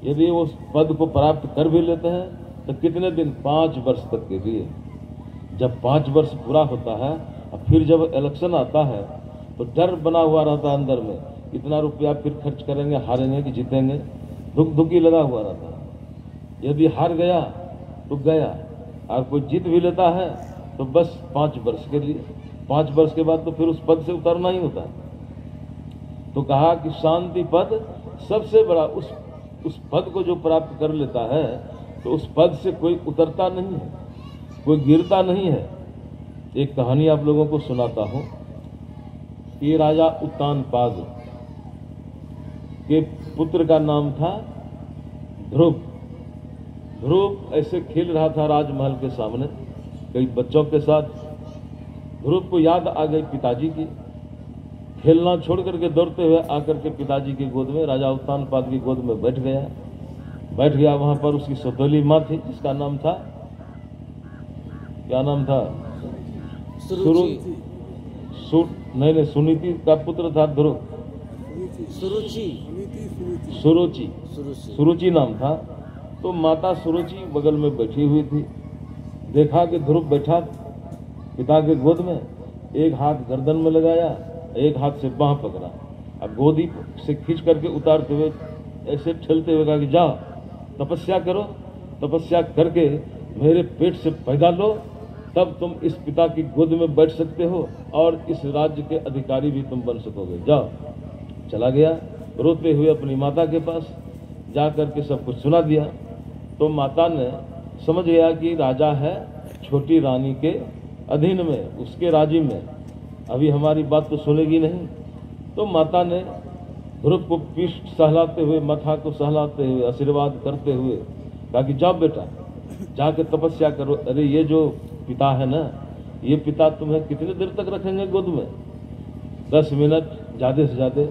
Speaker 3: यदि वो उस पद को प्राप्त कर भी लेते हैं तो कितने दिन? 5 वर्ष तक के लिए। जब 5 वर्ष पूरा होता है और फिर जब इलेक्शन आता है तो डर बना हुआ रहता है अंदर में, इतना रुपया फिर खर्च करेंगे, हारेंगे कि जीतेंगे, धुकी लगा हुआ रहता है। यदि हार गया तो गया, और कोई जीत भी लेता है तो बस 5 वर्ष के लिए, 5 वर्ष के बाद तो फिर उस पद से उतरना ही होता है। तो कहा कि शांति पद सबसे बड़ा, उस पद को जो प्राप्त कर लेता है तो उस पद से कोई उतरता नहीं है, कोई गिरता नहीं है। एक कहानी आप लोगों को सुनाता हूं। ये राजा उत्तानपाद के पुत्र का नाम था ध्रुव। ध्रुव ऐसे खेल रहा था राजमहल के सामने कई बच्चों के साथ। ध्रुव को याद आ गई पिताजी की, खेलना छोड़ करके दौड़ते हुए आकर के पिताजी की गोद में, राजा उत्तानपाद की गोद में बैठ गया। वहां पर उसकी सौतेली माँ थी, जिसका नाम था, क्या नाम था? नहीं, सुनीति का पुत्र था ध्रुव। सुरुचि नाम था। तो माता सुरुचि बगल में बैठी हुई थी। देखा कि ध्रुव बैठा पिता के गोद में, एक हाथ गर्दन में लगाया, एक हाथ से बांह पकड़ा, अब गोदी से खींच करके उतारते हुए ऐसे ठेलते हुए कहा कि जाओ तपस्या करो, तपस्या करके मेरे पेट से पैदा लो, तब तुम इस पिता की गोद में बैठ सकते हो और इस राज्य के अधिकारी भी तुम बन सकोगे। जाओ। चला गया रोते हुए अपनी माता के पास, जा करके सब कुछ सुना दिया। तो माता ने समझ गया कि राजा है छोटी रानी के अधीन में, उसके राज्य में, अभी हमारी बात तो सुनेगी नहीं। तो माता ने ध्रुव को पीठ सहलाते हुए, माथा को सहलाते हुए, आशीर्वाद करते हुए कहा कि जाओ बेटा, जाके तपस्या करो। अरे ये जो पिता है ना, ये पिता तुम्हें कितने देर तक रखेंगे गोद में? 10 मिनट, ज़्यादा से ज़्यादा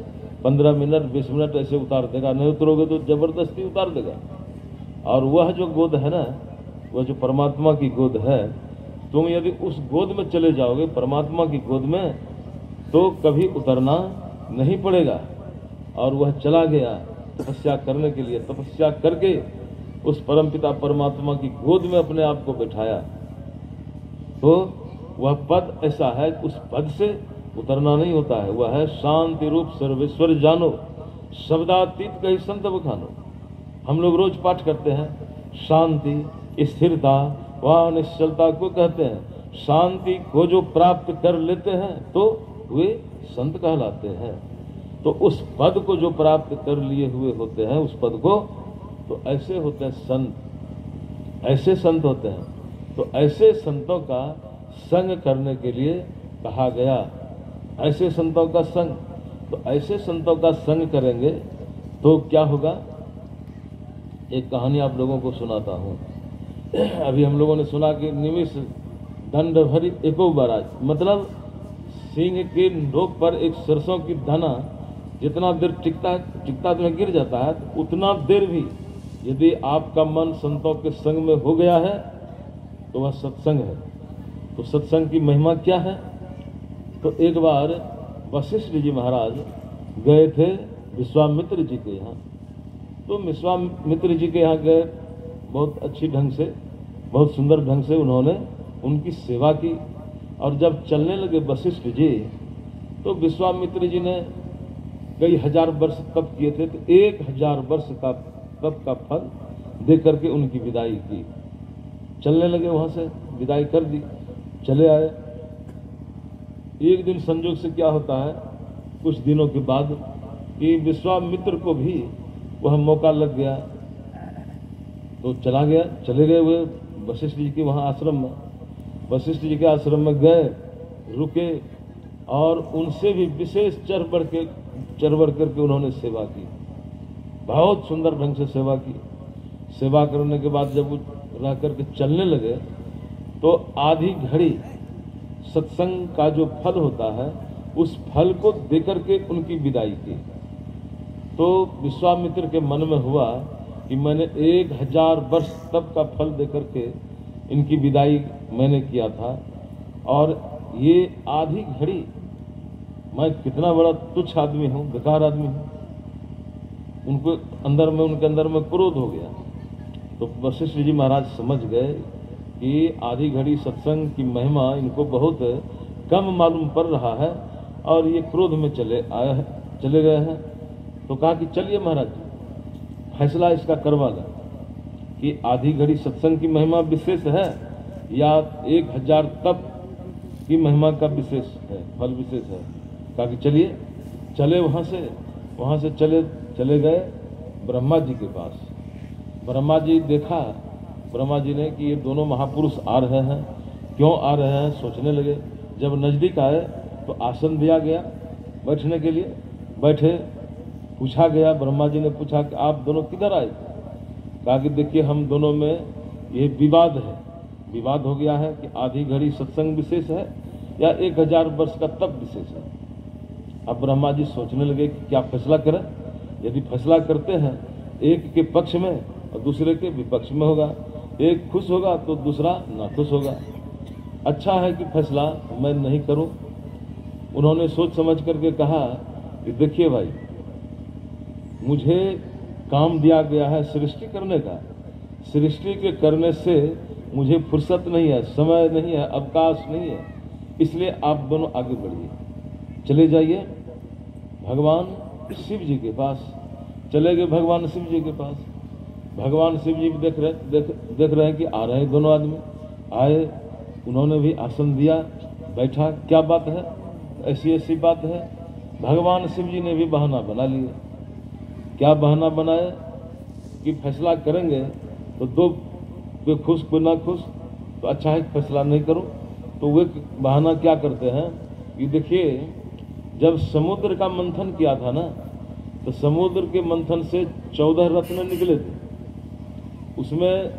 Speaker 3: 15 मिनट, 20 मिनट ऐसे उतार देगा, नहीं उतरोगे तो जबरदस्ती उतार देगा। और वह जो गोद है ना, वह जो परमात्मा की गोद है, तुम यदि उस गोद में चले जाओगे, परमात्मा की गोद में, तो कभी उतरना नहीं पड़ेगा। और वह चला गया तपस्या करने के लिए, तपस्या करके उस परमपिता परमात्मा की गोद में अपने आप को बैठाया। तो वह पद ऐसा है, उस पद से उतरना नहीं होता है। वह है शांति रूप सर्वेश्वर जानो, शब्दातीत कही संत बखानो। हम लोग रोज पाठ करते हैं, शांति, स्थिरता व निश्चलता को कहते हैं। शांति को जो प्राप्त कर लेते हैं तो वे संत कहलाते हैं। तो उस पद को जो प्राप्त कर लिए हुए होते हैं, उस पद को, तो ऐसे होते हैं संत, ऐसे संत होते हैं। तो ऐसे संतों का संग करने के लिए कहा गया, ऐसे संतों का संग। तो ऐसे संतों का संग करेंगे तो क्या होगा? एक कहानी आप लोगों को सुनाता हूँ। अभी हम लोगों ने सुना कि निमिष दंड भरी एको बराज, मतलब सिंह के नोक पर एक सरसों की दाना जितना देर टिकता तो गिर जाता है, तो उतना देर भी यदि आपका मन संतों के संग में हो गया है तो वह सत्संग है। तो सत्संग की महिमा क्या है? तो एक बार वशिष्ठ जी महाराज गए थे विश्वामित्र जी के यहाँ। तो विश्वामित्र जी के यहाँ गए, बहुत अच्छी ढंग से, बहुत सुंदर ढंग से उन्होंने उनकी सेवा की। और जब चलने लगे वशिष्ठ जी, तो विश्वामित्र जी ने कई हजार वर्ष तप किए थे, तो 1000 वर्ष का तप का फल दे करके उनकी विदाई की। चलने लगे, वहां से विदाई कर दी, चले आए। एक दिन संजोग से क्या होता है, कुछ दिनों के बाद, कि विश्वामित्र को भी वह मौका लग गया, तो चले गए वे वशिष्ठ जी के वहाँ आश्रम में। वशिष्ठ जी के आश्रम में गए, रुके, और उनसे भी विशेष चढ़ बढ़ करके उन्होंने सेवा की। बहुत सुंदर ढंग से सेवा की। सेवा करने के बाद जब वो रह करके चलने लगे, तो आधी घड़ी सत्संग का जो फल होता है, उस फल को देकर के उनकी विदाई की। तो विश्वामित्र के मन में हुआ कि मैंने 1000 वर्ष तप का फल देकर के इनकी विदाई मैंने किया था, और ये आधी घड़ी मैं कितना बड़ा तुच्छ आदमी हूँ, बेकार आदमी हूँ। उनके अंदर में क्रोध हो गया। तो वशिष्ठ जी महाराज समझ गए कि आधी घड़ी सत्संग की महिमा इनको बहुत कम मालूम पड़ रहा है, और ये क्रोध में चले गए हैं। तो कहा कि चलिए महाराज, फैसला इसका करवा लें कि आधी घड़ी सत्संग की महिमा विशेष है या 1000 तप की महिमा का विशेष है, फल विशेष है। कहा कि चलिए, चले वहां से चले गए ब्रह्मा जी के पास। ब्रह्मा जी देखा, ब्रह्मा जी ने कि ये दोनों महापुरुष आ रहे हैं, क्यों आ रहे हैं सोचने लगे। जब नजदीक आए तो आसन दिया गया बैठने के लिए, बैठे। पूछा गया, ब्रह्मा जी ने पूछा कि आप दोनों किधर आए? कहा कि देखिए, हम दोनों में ये विवाद है, विवाद हो गया है कि आधी घड़ी सत्संग विशेष है या 1000 वर्ष का तप विशेष है। अब ब्रह्मा जी सोचने लगे कि क्या फैसला करें। यदि फैसला करते हैं, एक के पक्ष में और दूसरे के विपक्ष में होगा, एक खुश होगा तो दूसरा नाखुश होगा। अच्छा है कि फैसला मैं नहीं करूं। उन्होंने सोच समझ करके कहा कि देखिए भाई, मुझे काम दिया गया है सृष्टि करने का। सृष्टि के करने से मुझे फुर्सत नहीं है, समय नहीं है, अवकाश नहीं है, इसलिए आप दोनों आगे बढ़िए, चले जाइए भगवान शिव जी के पास। चले गए भगवान शिव जी के पास। भगवान शिव जी भी देख रहे हैं कि आ रहे हैं दोनों आदमी। आए, उन्होंने भी आसन दिया, बैठा। क्या बात है, ऐसी बात है। भगवान शिव जी ने भी बहाना बना लिया। क्या बहाना बनाए कि फैसला करेंगे तो दो, कोई खुश कोई ना खुश, तो अच्छा है फैसला नहीं करो। तो वे बहाना क्या करते हैं कि देखिए, जब समुद्र का मंथन किया था ना, तो समुद्र के मंथन से 14 रत्न निकले थे। उसमें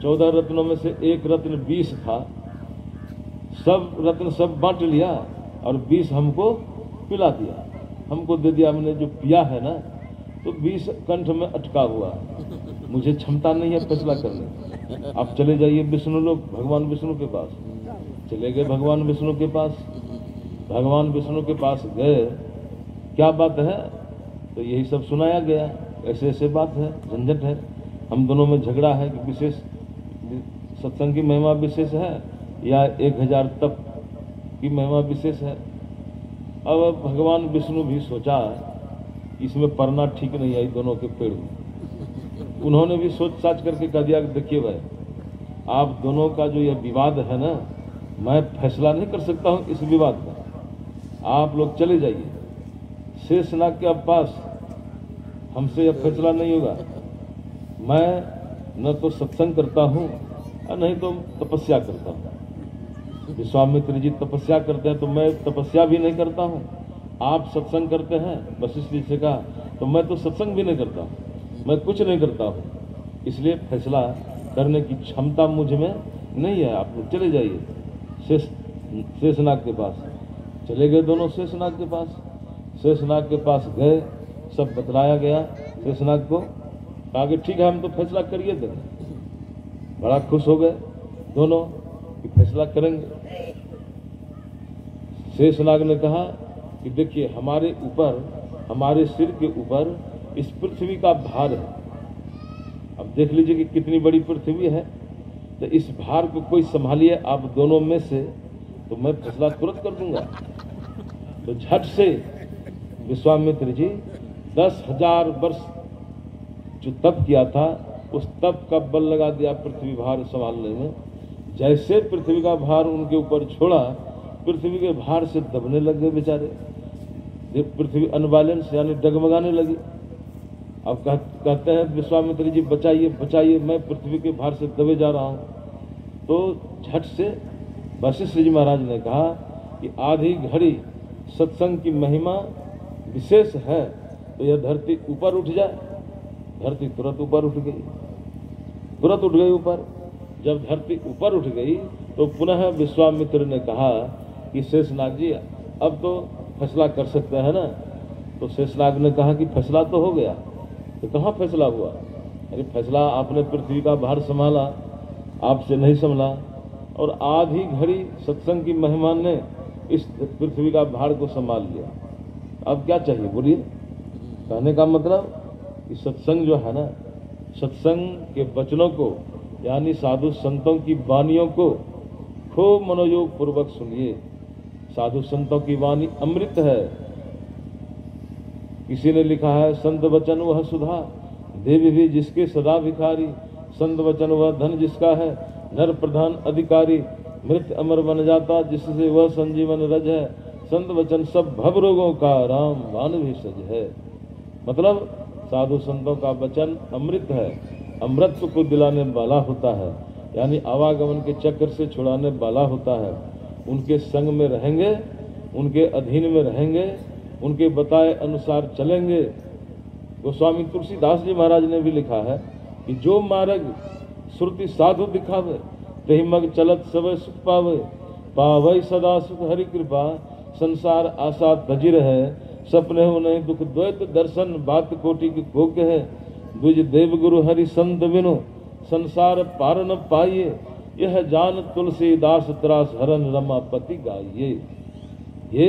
Speaker 3: 14 रत्नों में से एक रत्न 20 था। सब रत्न सब बांट लिया और 20 हमको पिला दिया, हमको दे दिया। हमने जो पिया है ना, तो 20 कंठ में अटका हुआ है। मुझे क्षमता नहीं है फैसला करने। आप चले जाइए विष्णु लोग, भगवान विष्णु के पास। चले गए भगवान विष्णु के पास। भगवान विष्णु के पास गए, क्या बात है, तो यही सब सुनाया गया। ऐसे ऐसे बात है, झंझट है, हम दोनों में झगड़ा है कि विशेष सत्संग की महिमा विशेष है या 1000 तप की महिमा विशेष है। अब भगवान विष्णु भी सोचा इसमें पढ़ना ठीक नहीं आई दोनों के पेड़ में। उन्होंने भी सोच साच करके कह दिया कि देखिए भाई, आप दोनों का जो यह विवाद है ना, मैं फैसला नहीं कर सकता हूं इस विवाद का। आप लोग चले जाइए शेषनाग के पास, हमसे यह फैसला नहीं होगा। मैं न तो सत्संग करता हूं और नहीं तो तपस्या करता हूं। विश्वामित्र जी तपस्या करते हैं तो मैं तपस्या भी नहीं करता हूं। आप सत्संग करते हैं, वशिष्ठ जी से कहा, तो मैं तो सत्संग भी नहीं करता हूं, मैं कुछ नहीं करता हूं। इसलिए फैसला करने की क्षमता मुझ में नहीं है। आप लोग चले जाइए शेषनाग के पास। चले गए दोनों शेषनाग के पास। शेषनाग के पास गए, सब बतलाया गया शेषनाग को। कहा कि ठीक है, हम तो फैसला करिए देंगे। बड़ा खुश हो गए दोनों कि फैसला करेंगे। शेषनाग ने कहा कि देखिए, हमारे ऊपर, हमारे सिर के ऊपर इस पृथ्वी का भार है। अब देख लीजिए कि कितनी बड़ी पृथ्वी है, तो इस भार को कोई संभालिए आप दोनों में से, तो मैं फैसला तुरंत कर दूंगा। तो झट से विश्वामित्र जी 10,000 वर्ष जो तप किया था, उस तप का बल लगा दिया पृथ्वी भार संभालने में। जैसे पृथ्वी का भार उनके ऊपर छोड़ा, पृथ्वी के भार से दबने लग गए बेचारे। पृथ्वी अनबैलेंस यानी डगमगाने लगी। अब कहते हैं विश्वामित्र जी बचाइए बचाइए, मैं पृथ्वी के भार से दबे जा रहा हूं। तो झट से वशिष्ठ जी महाराज ने कहा कि आधी घड़ी सत्संग की महिमा विशेष है, तो यह धरती ऊपर उठ जाए। धरती तुरंत ऊपर उठ गई, तुरंत उठ गई ऊपर। जब धरती ऊपर उठ गई तो पुनः विश्वामित्र ने कहा कि शेषनाग जी अब तो फैसला कर सकते हैं ना। तो शेषनाग ने कहा कि फैसला तो हो गया। तो कहाँ फैसला हुआ? अरे फैसला, आपने पृथ्वी का भार संभाला, आपसे नहीं संभला, और आधी घड़ी सत्संग की महिमा ने इस पृथ्वी का भार को संभाल लिया। अब क्या चाहिए बोलिए? कहने का मतलब कि सत्संग जो है ना, सत्संग के वचनों को यानी साधु संतों की वाणियों को खूब मनोयोग पूर्वक सुनिए। साधु संतों की वाणी अमृत है। किसी ने लिखा है, संत वचन वह सुधा, देवी भी जिसके सदा भिखारी। संत वचन वह धन जिसका है, नर प्रधान अधिकारी। मृत अमर बन जाता जिससे वह संजीवन रज है। संत वचन सब भव रोगों का राम बाण भी सज है। मतलब साधु संतों का वचन अमृत है, अमृत को दिलाने वाला होता है, यानी आवागमन के चक्र से छुड़ाने वाला होता है। उनके संग में रहेंगे, उनके अधीन में रहेंगे, उनके बताए अनुसार चलेंगे। गोस्वामी तुलसीदास जी महाराज ने भी लिखा है कि जो मार्ग श्रुति साधु दिखावे, तही मग चलत सब सुख पावे। पावै सदा सुख हरि कृपा, संसार आशा तजी रहे। सपने हो नहीं दुख द्वैत दर्शन, बात कोटि की कोक है। द्विज देव गुरु हरि संत बिनु, संसार पार न पाइए। यह जान तुलसीदास त्रास हरन रमापति गाइए। ये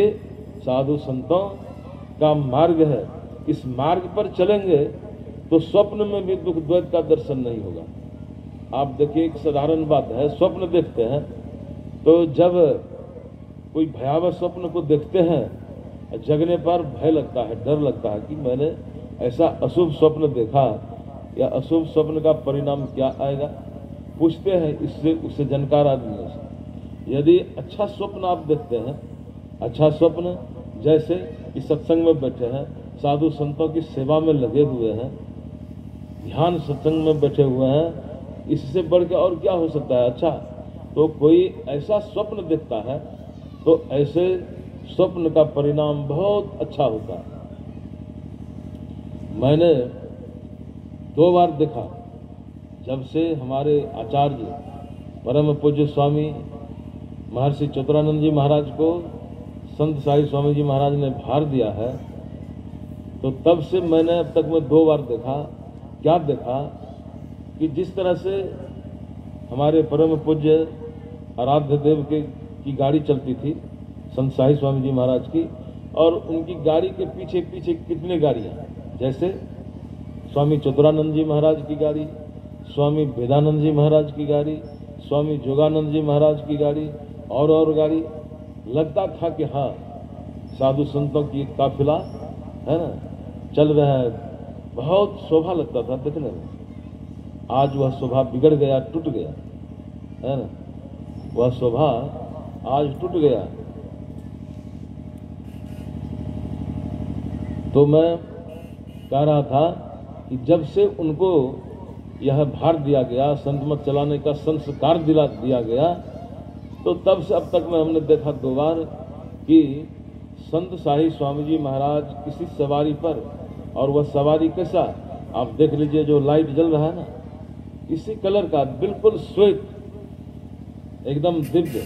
Speaker 3: साधु संतों का मार्ग है। इस मार्ग पर चलेंगे तो स्वप्न में भी दुख द्वैत का दर्शन नहीं होगा। आप देखिए, एक साधारण बात है, स्वप्न देखते हैं तो जब कोई भयावह स्वप्न को देखते हैं, जगने पर भय लगता है, डर लगता है कि मैंने ऐसा अशुभ स्वप्न देखा, या अशुभ स्वप्न का परिणाम क्या आएगा। पूछते हैं इससे उससे जानकार आदमी से। यदि अच्छा स्वप्न आप देखते हैं, अच्छा स्वप्न जैसे इस सत्संग में बैठे हैं, साधु संतों की सेवा में लगे हुए हैं, ध्यान सत्संग में बैठे हुए हैं, इससे बढ़ के और क्या हो सकता है? अच्छा, तो कोई ऐसा स्वप्न देखता है तो ऐसे स्वप्न का परिणाम बहुत अच्छा होता है। मैंने 2 बार देखा, जब से हमारे आचार्य परम पूज्य स्वामी महर्षि चतुरानंद जी महाराज को संत साई स्वामी जी महाराज ने भार दिया है, तो तब से मैंने अब तक में 2 बार देखा। क्या देखा कि जिस तरह से हमारे परम पूज्य आराध्य देव की गाड़ी चलती थी, संत साई स्वामी जी महाराज की, और उनकी गाड़ी के पीछे पीछे कितने गाड़ियां, जैसे स्वामी चतुरानंद जी महाराज की गाड़ी, स्वामी वेदानंद जी महाराज की गाड़ी, स्वामी जोगानंद जी महाराज की गाड़ी, और गाड़ी। लगता था कि हाँ, साधु संतों की एक काफिला है ना, चल रहा है। बहुत शोभा लगता था देखने में। आज वह शोभा बिगड़ गया, टूट गया, है ना, वह शोभा आज टूट गया। तो मैं कह रहा था कि जब से उनको यह भार दिया गया, संत मत चलाने का संस्कार दिया गया, तो तब से अब तक में हमने देखा 2 बार कि संत साई स्वामी जी महाराज किसी सवारी पर, और वह सवारी कैसा, आप देख लीजिए, जो लाइट जल रहा है ना, इसी कलर का, बिल्कुल श्वेत, एकदम दिव्य,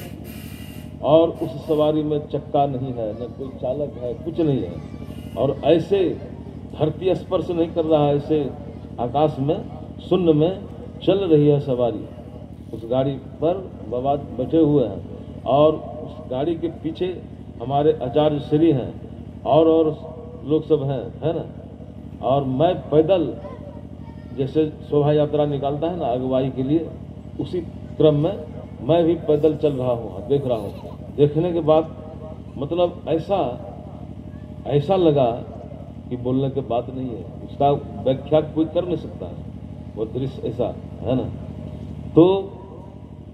Speaker 3: और उस सवारी में चक्का नहीं है, न कोई चालक है, कुछ नहीं है, और ऐसे धरती स्पर्श नहीं कर रहा है, ऐसे आकाश में शून्य में चल रही है सवारी। उस गाड़ी पर बाबा बैठे हुए हैं, और उस गाड़ी के पीछे हमारे आचार्य श्री हैं, और लोग सब हैं, है ना। और मैं पैदल, जैसे शोभा यात्रा निकालता है ना अगुवाई के लिए, उसी क्रम में मैं भी पैदल चल रहा हूँ, देख रहा हूँ। देखने के बाद मतलब ऐसा लगा कि बोलने की बात नहीं है, उसका व्याख्या कोई कर नहीं सकता है, वो दृश्य ऐसा है ना। तो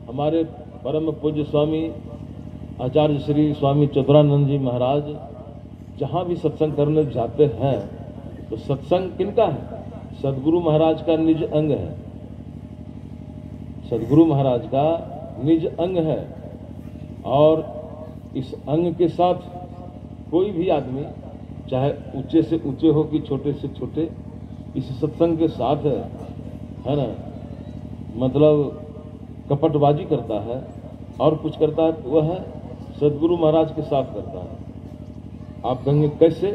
Speaker 3: हमारे परम पूज्य स्वामी आचार्य श्री स्वामी चतुरानंद जी महाराज जहाँ भी सत्संग करने जाते हैं, तो सत्संग किनका है? सदगुरु महाराज का निज अंग है, सदगुरु महाराज का निज अंग है। और इस अंग के साथ कोई भी आदमी, चाहे ऊंचे से ऊंचे हो कि छोटे से छोटे, इस सत्संग के साथ है ना, मतलब कपटबाजी करता है और कुछ करता है, तो वह सदगुरु महाराज के साथ करता है। आप कहेंगे कैसे?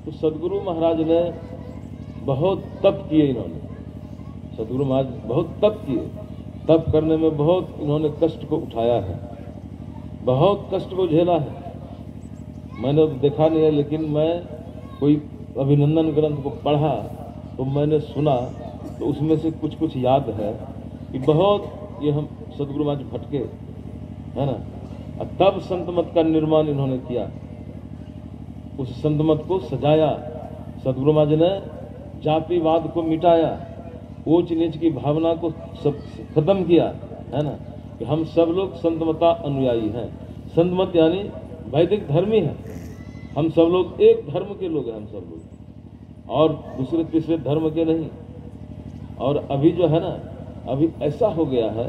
Speaker 3: तो सदगुरु महाराज ने बहुत तप किए, इन्होंने, सदगुरु महाराज बहुत तप किए। तप करने में बहुत इन्होंने कष्ट को उठाया है, बहुत कष्ट को झेला है। मैंने देखा नहीं है, लेकिन मैं कोई अभिनंदन ग्रंथ को पढ़ा तो मैंने सुना, तो उसमें से कुछ याद है कि बहुत ये हम सदगुरु महाराज भटके, है ना। और तब संत मत का निर्माण इन्होंने किया, उस संत मत को सजाया। सदगुरु महाराज ने जातिवाद को मिटाया, ऊंच नीच की भावना को सब खत्म किया, है ना, कि हम सब लोग संत मता अनुयायी हैं। संत मत यानी वैदिक धर्मी है, हम सब लोग एक धर्म के लोग हैं, हम सब लोग, और दूसरे तीसरे धर्म के नहीं। और अभी जो है ना, अभी ऐसा हो गया है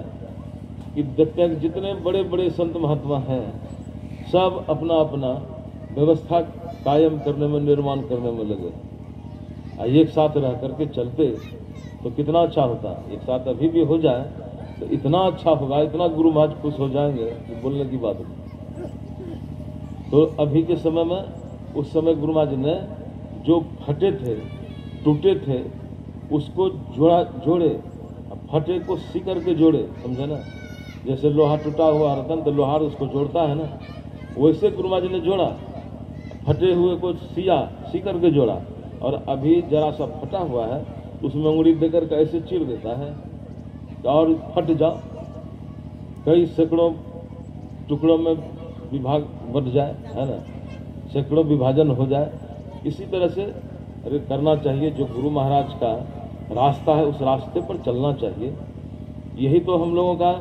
Speaker 3: कि देखते हैं जितने बड़े बड़े संत महात्मा हैं, सब अपना अपना व्यवस्था कायम करने में, निर्माण करने में लगे। एक साथ रह करके चलते तो कितना अच्छा होता। एक साथ अभी भी हो जाए तो इतना अच्छा होगा, इतना गुरु महाराज खुश हो जाएंगे कि बोलने की बात नहीं। तो अभी के समय में, उस समय गुरु महाराज ने जो फटे थे, टूटे थे, उसको जोड़े, फटे को सी करके जोड़े, समझे ना। जैसे लोहा टूटा हुआ रतन तो लोहार उसको जोड़ता है ना, वैसे गुरु महाराज ने जोड़ा, फटे हुए को सी करके जोड़ा। और अभी जरा सा फटा हुआ है, उसमें उंगली देकर के ऐसे चीर देता है और फट जाओ, कई सैकड़ों टुकड़ों में विभाग बढ़ जाए, है ना, सैकड़ों विभाजन हो जाए। इसी तरह से अरे करना चाहिए, जो गुरु महाराज का रास्ता है उस रास्ते पर चलना चाहिए। यही तो हम लोगों का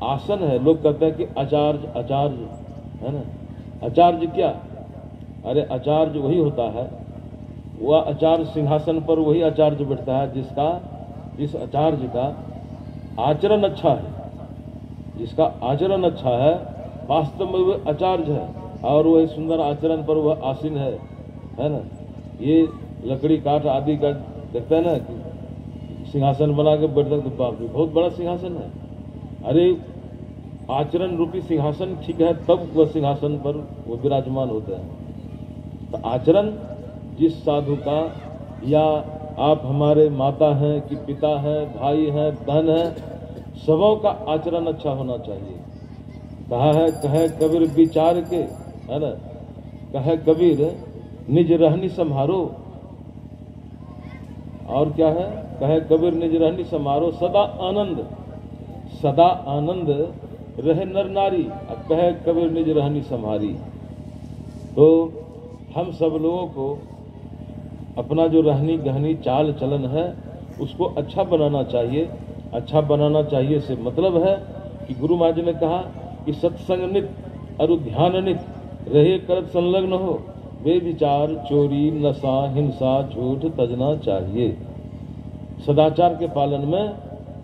Speaker 3: आसन है। लोग कहते हैं कि आचार्य आचार्य, है ना। आचार्य क्या? अरे आचार्य वही होता है, वह आचार्य सिंहासन पर वही आचार्य बैठता है जिस आचार्य का आचरण अच्छा है, जिसका आचरण अच्छा है, वास्तव में वह आचार्य है। और वही सुंदर आचरण पर वह आसीन है ना। ये लकड़ी काठ आदि का देखता है ना कि सिंहासन बना के बैठता है, तो बाप रे बहुत बड़ा सिंहासन है। अरे आचरण रूपी सिंहासन ठीक है, तब वह सिंहासन पर वो विराजमान होते हैं। तो आचरण जिस साधु का, या आप हमारे माता हैं कि पिता हैं, भाई हैं, बहन हैं, सबों का आचरण अच्छा होना चाहिए। कहा है, कहे कबीर विचार के, है ना, कहे कबीर निज रहनी संभारो। और क्या है, कहे कबीर निज रहनी संभारो, सदा आनंद रहे नर नारी। अब कहे कबीर निज रहनी संभारी। तो हम सब लोगों को अपना जो रहनी गहनी चाल चलन है उसको अच्छा बनाना चाहिए। अच्छा बनाना चाहिए से मतलब है कि गुरु महाराज ने कहा कि सत्संग नित और ध्यान नित रहे करत संलग्न हो, वे विचार चोरी नशा हिंसा झूठ तजना चाहिए। सदाचार के पालन में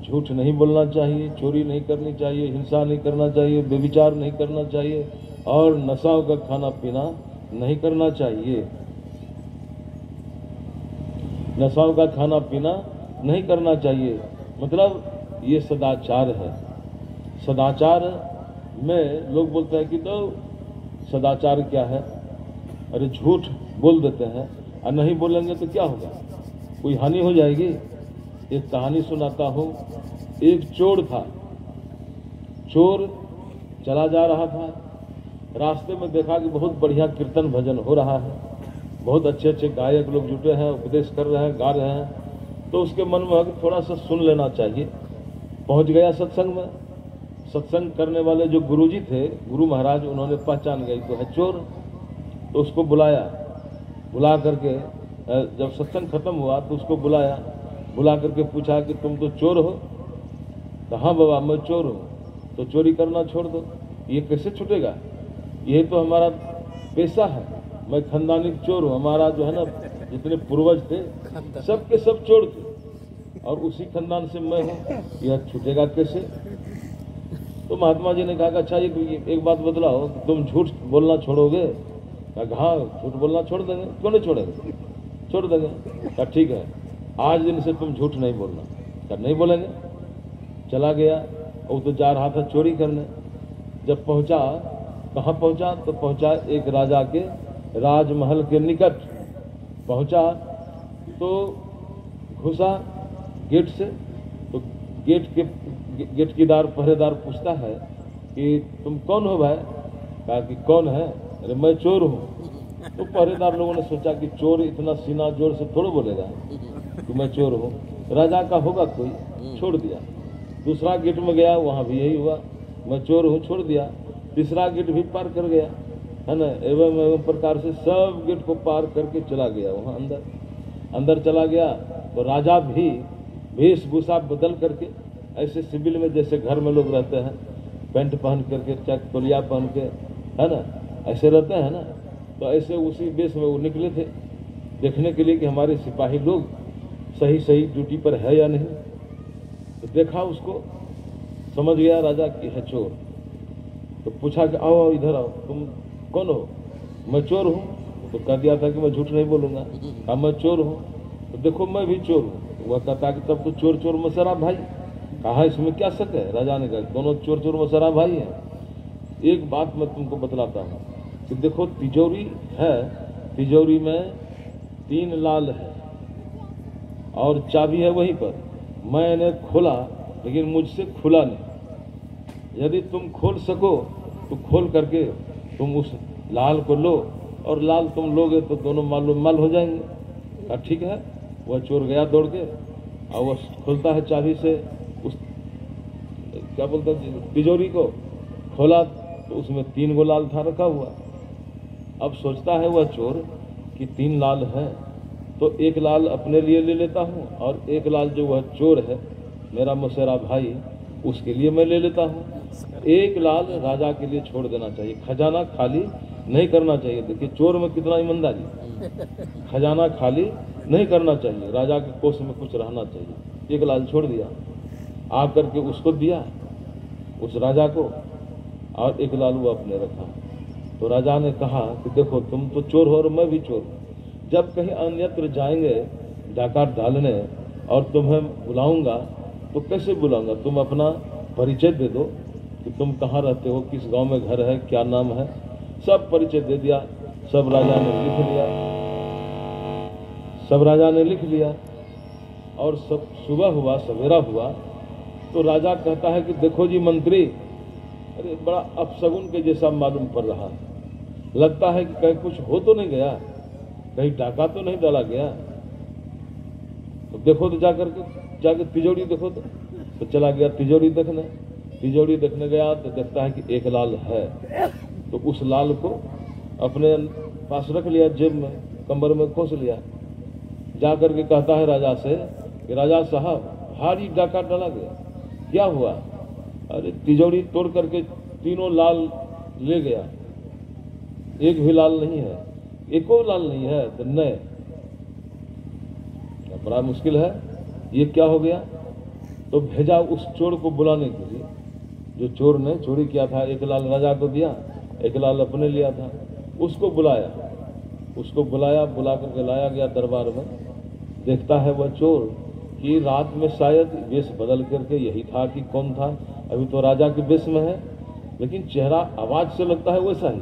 Speaker 3: झूठ नहीं बोलना चाहिए, चोरी नहीं करनी चाहिए, हिंसा नहीं करना चाहिए, बेविचार नहीं करना चाहिए और नशाओं का खाना पीना नहीं करना चाहिए। नशाओं का खाना पीना नहीं करना चाहिए, मतलब ये सदाचार है। सदाचार में लोग बोलते हैं कि तो सदाचार क्या है, अरे झूठ बोल देते हैं और नहीं बोलेंगे तो क्या होगा, कोई हानि हो जाएगी। एक कहानी सुनाता हूँ। एक चोर था, चोर चला जा रहा था, रास्ते में देखा कि बहुत बढ़िया कीर्तन भजन हो रहा है, बहुत अच्छे अच्छे गायक लोग जुटे हैं, उपदेश कर रहे हैं, गा रहे हैं। तो उसके मन में थोड़ा सा सुन लेना चाहिए। पहुंच गया सत्संग में। सत्संग करने वाले जो गुरुजी थे, गुरु महाराज, उन्होंने पहचान गई तो है चोर। तो उसको बुलाया, बुला करके जब सत्संग खत्म हुआ तो उसको बुलाया, बुला करके पूछा कि तुम तो चोर हो? तो हाँ बाबा मैं चोर हूँ। तो चोरी करना छोड़ दो। ये कैसे छूटेगा, ये तो हमारा पेशा है, मैं खानदानी चोर हूँ। हमारा जो है ना, जितने पूर्वज थे सबके सब चोर थे और उसी खानदान से मैं हूँ, यह छूटेगा कैसे? तो महात्मा जी ने कहा कि अच्छा एक बात बतलाओ, तुम झूठ बोलना छोड़ोगे? कहा हाँ झूठ बोलना छोड़ देंगे। क्यों नहीं छोड़ेंगे? छोड़ देंगे। कहा ठीक है, आज दिन से तुम झूठ नहीं बोलना। कहा नहीं बोलेंगे। चला गया, वो तो जा रहा था चोरी करने। जब पहुंचा, कहाँ पहुंचा? तो पहुंचा एक राजा के राजमहल के निकट पहुंचा। तो घुसा गेट से, तो गेट की पहरेदार पूछता है कि तुम कौन हो भाई? कहा कि कौन है? अरे मैं चोर हूँ। तो पहरेदार लोगों ने सोचा कि चोर इतना सीना जोर से थोड़ा बोलेगा कि मैं चोर हूँ, राजा का होगा कोई, छोड़ दिया। दूसरा गेट में गया, वहां भी यही हुआ, मैं चोर हूँ, छोड़ दिया। तीसरा गेट भी पार कर गया, है ना। एवं प्रकार से सब गेट को पार करके चला गया वहां अंदर चला गया। तो राजा भी वेशभूषा बदल करके, ऐसे सिविल में जैसे घर में लोग रहते हैं, पैंट पहन करके, चाहे तौलिया पहन के, है ना, ऐसे रहते हैं ना, तो ऐसे उसी वेश में वो निकले थे देखने के लिए कि हमारे सिपाही लोग सही ड्यूटी पर है या नहीं। तो देखा उसको, समझ गया राजा कि है चोर। तो पूछा कि आओ इधर आओ, तुम कौन हो? मैं चोर हूँ। तो कह दिया था कि मैं झूठ नहीं बोलूंगा। कहा मैं चोर हूँ। तो देखो मैं भी चोर हूँ। वह कहता कि तब तो चोर चोर मसरा भाई। कहा इसमें क्या शक है? राजा ने कहा दोनों चोर चोर मसरा भाई हैं। एक बात मैं तुमको बतलाता हूँ कि देखो तिजोरी है, तिजोरी में 3 लाल है और चाबी है वहीं पर। मैंने खोला लेकिन मुझसे खुला नहीं। यदि तुम खोल सको तो खोल करके तुम उस लाल को लो, और लाल तुम लोगे तो दोनों मालूम माल हो जाएंगे। कहा ठीक है। वह चोर गया दौड़ के, और वह खोलता है चाबी से उस क्या बोलते हैं तिजोरी को। खोला तो उसमें 3 गो लाल था रखा हुआ। अब सोचता है वह चोर कि 3 लाल है तो 1 लाल अपने लिए ले लेता हूँ, और 1 लाल जो वह चोर है मेरा मौसेरा भाई, उसके लिए मैं ले लेता हूँ। 1 लाल राजा के लिए छोड़ देना चाहिए, खजाना खाली नहीं करना चाहिए। देखिए चोर में कितना ईमानदारी, खजाना खाली नहीं करना चाहिए, राजा के कोष में कुछ रहना चाहिए। 1 लाल छोड़ दिया, आकर के उसको दिया उस राजा को, और 1 लाल वो अपने रखा। तो राजा ने कहा कि देखो तुम तो चोर हो और मैं भी चोर हूं। जब कहीं अन्यत्र जाएंगे डाका डालने और तुम्हें बुलाऊंगा तो कैसे बुलाऊंगा, तुम अपना परिचय दे दो कि तुम कहाँ रहते हो, किस गांव में घर है, क्या नाम है, सब परिचय दे दिया। सब राजा ने लिख लिया, सब राजा ने लिख लिया। और सब सुबह हुआ, सवेरा हुआ तो राजा कहता है कि देखो जी मंत्री, अरे बड़ा अपशगुन के जैसा मालूम पड़ रहा है, लगता है कि कहीं कुछ हो तो नहीं गया, कहीं डाका तो नहीं डाला गया। तो देखो तो जाकर तिजोरी देखो तो चला गया तिजोरी देखने। तिजोरी देखने गया तो देखता है कि एक लाल है, तो उस लाल को अपने पास रख लिया, जेब में कमर में खोस लिया। जाकर के कहता है राजा से कि राजा साहब भारी डाका डाला गया, क्या हुआ? अरे तिजोरी तोड़ करके तीनों लाल ले गया, एक भी लाल नहीं है, एको लाल नहीं है। तो नहीं, बड़ा मुश्किल है, ये क्या हो गया? तो भेजा उस चोर को बुलाने के लिए, जो चोर ने चोरी किया था। एक लाल राजा को दिया, एक लाल अपने लिया था। उसको बुलाया, बुला करके लाया गया दरबार में। देखता है वह चोर कि रात में शायद वेश बदल करके यही था कि कौन था, अभी तो राजा के वेश में है, लेकिन चेहरा आवाज से लगता है वैसा ही।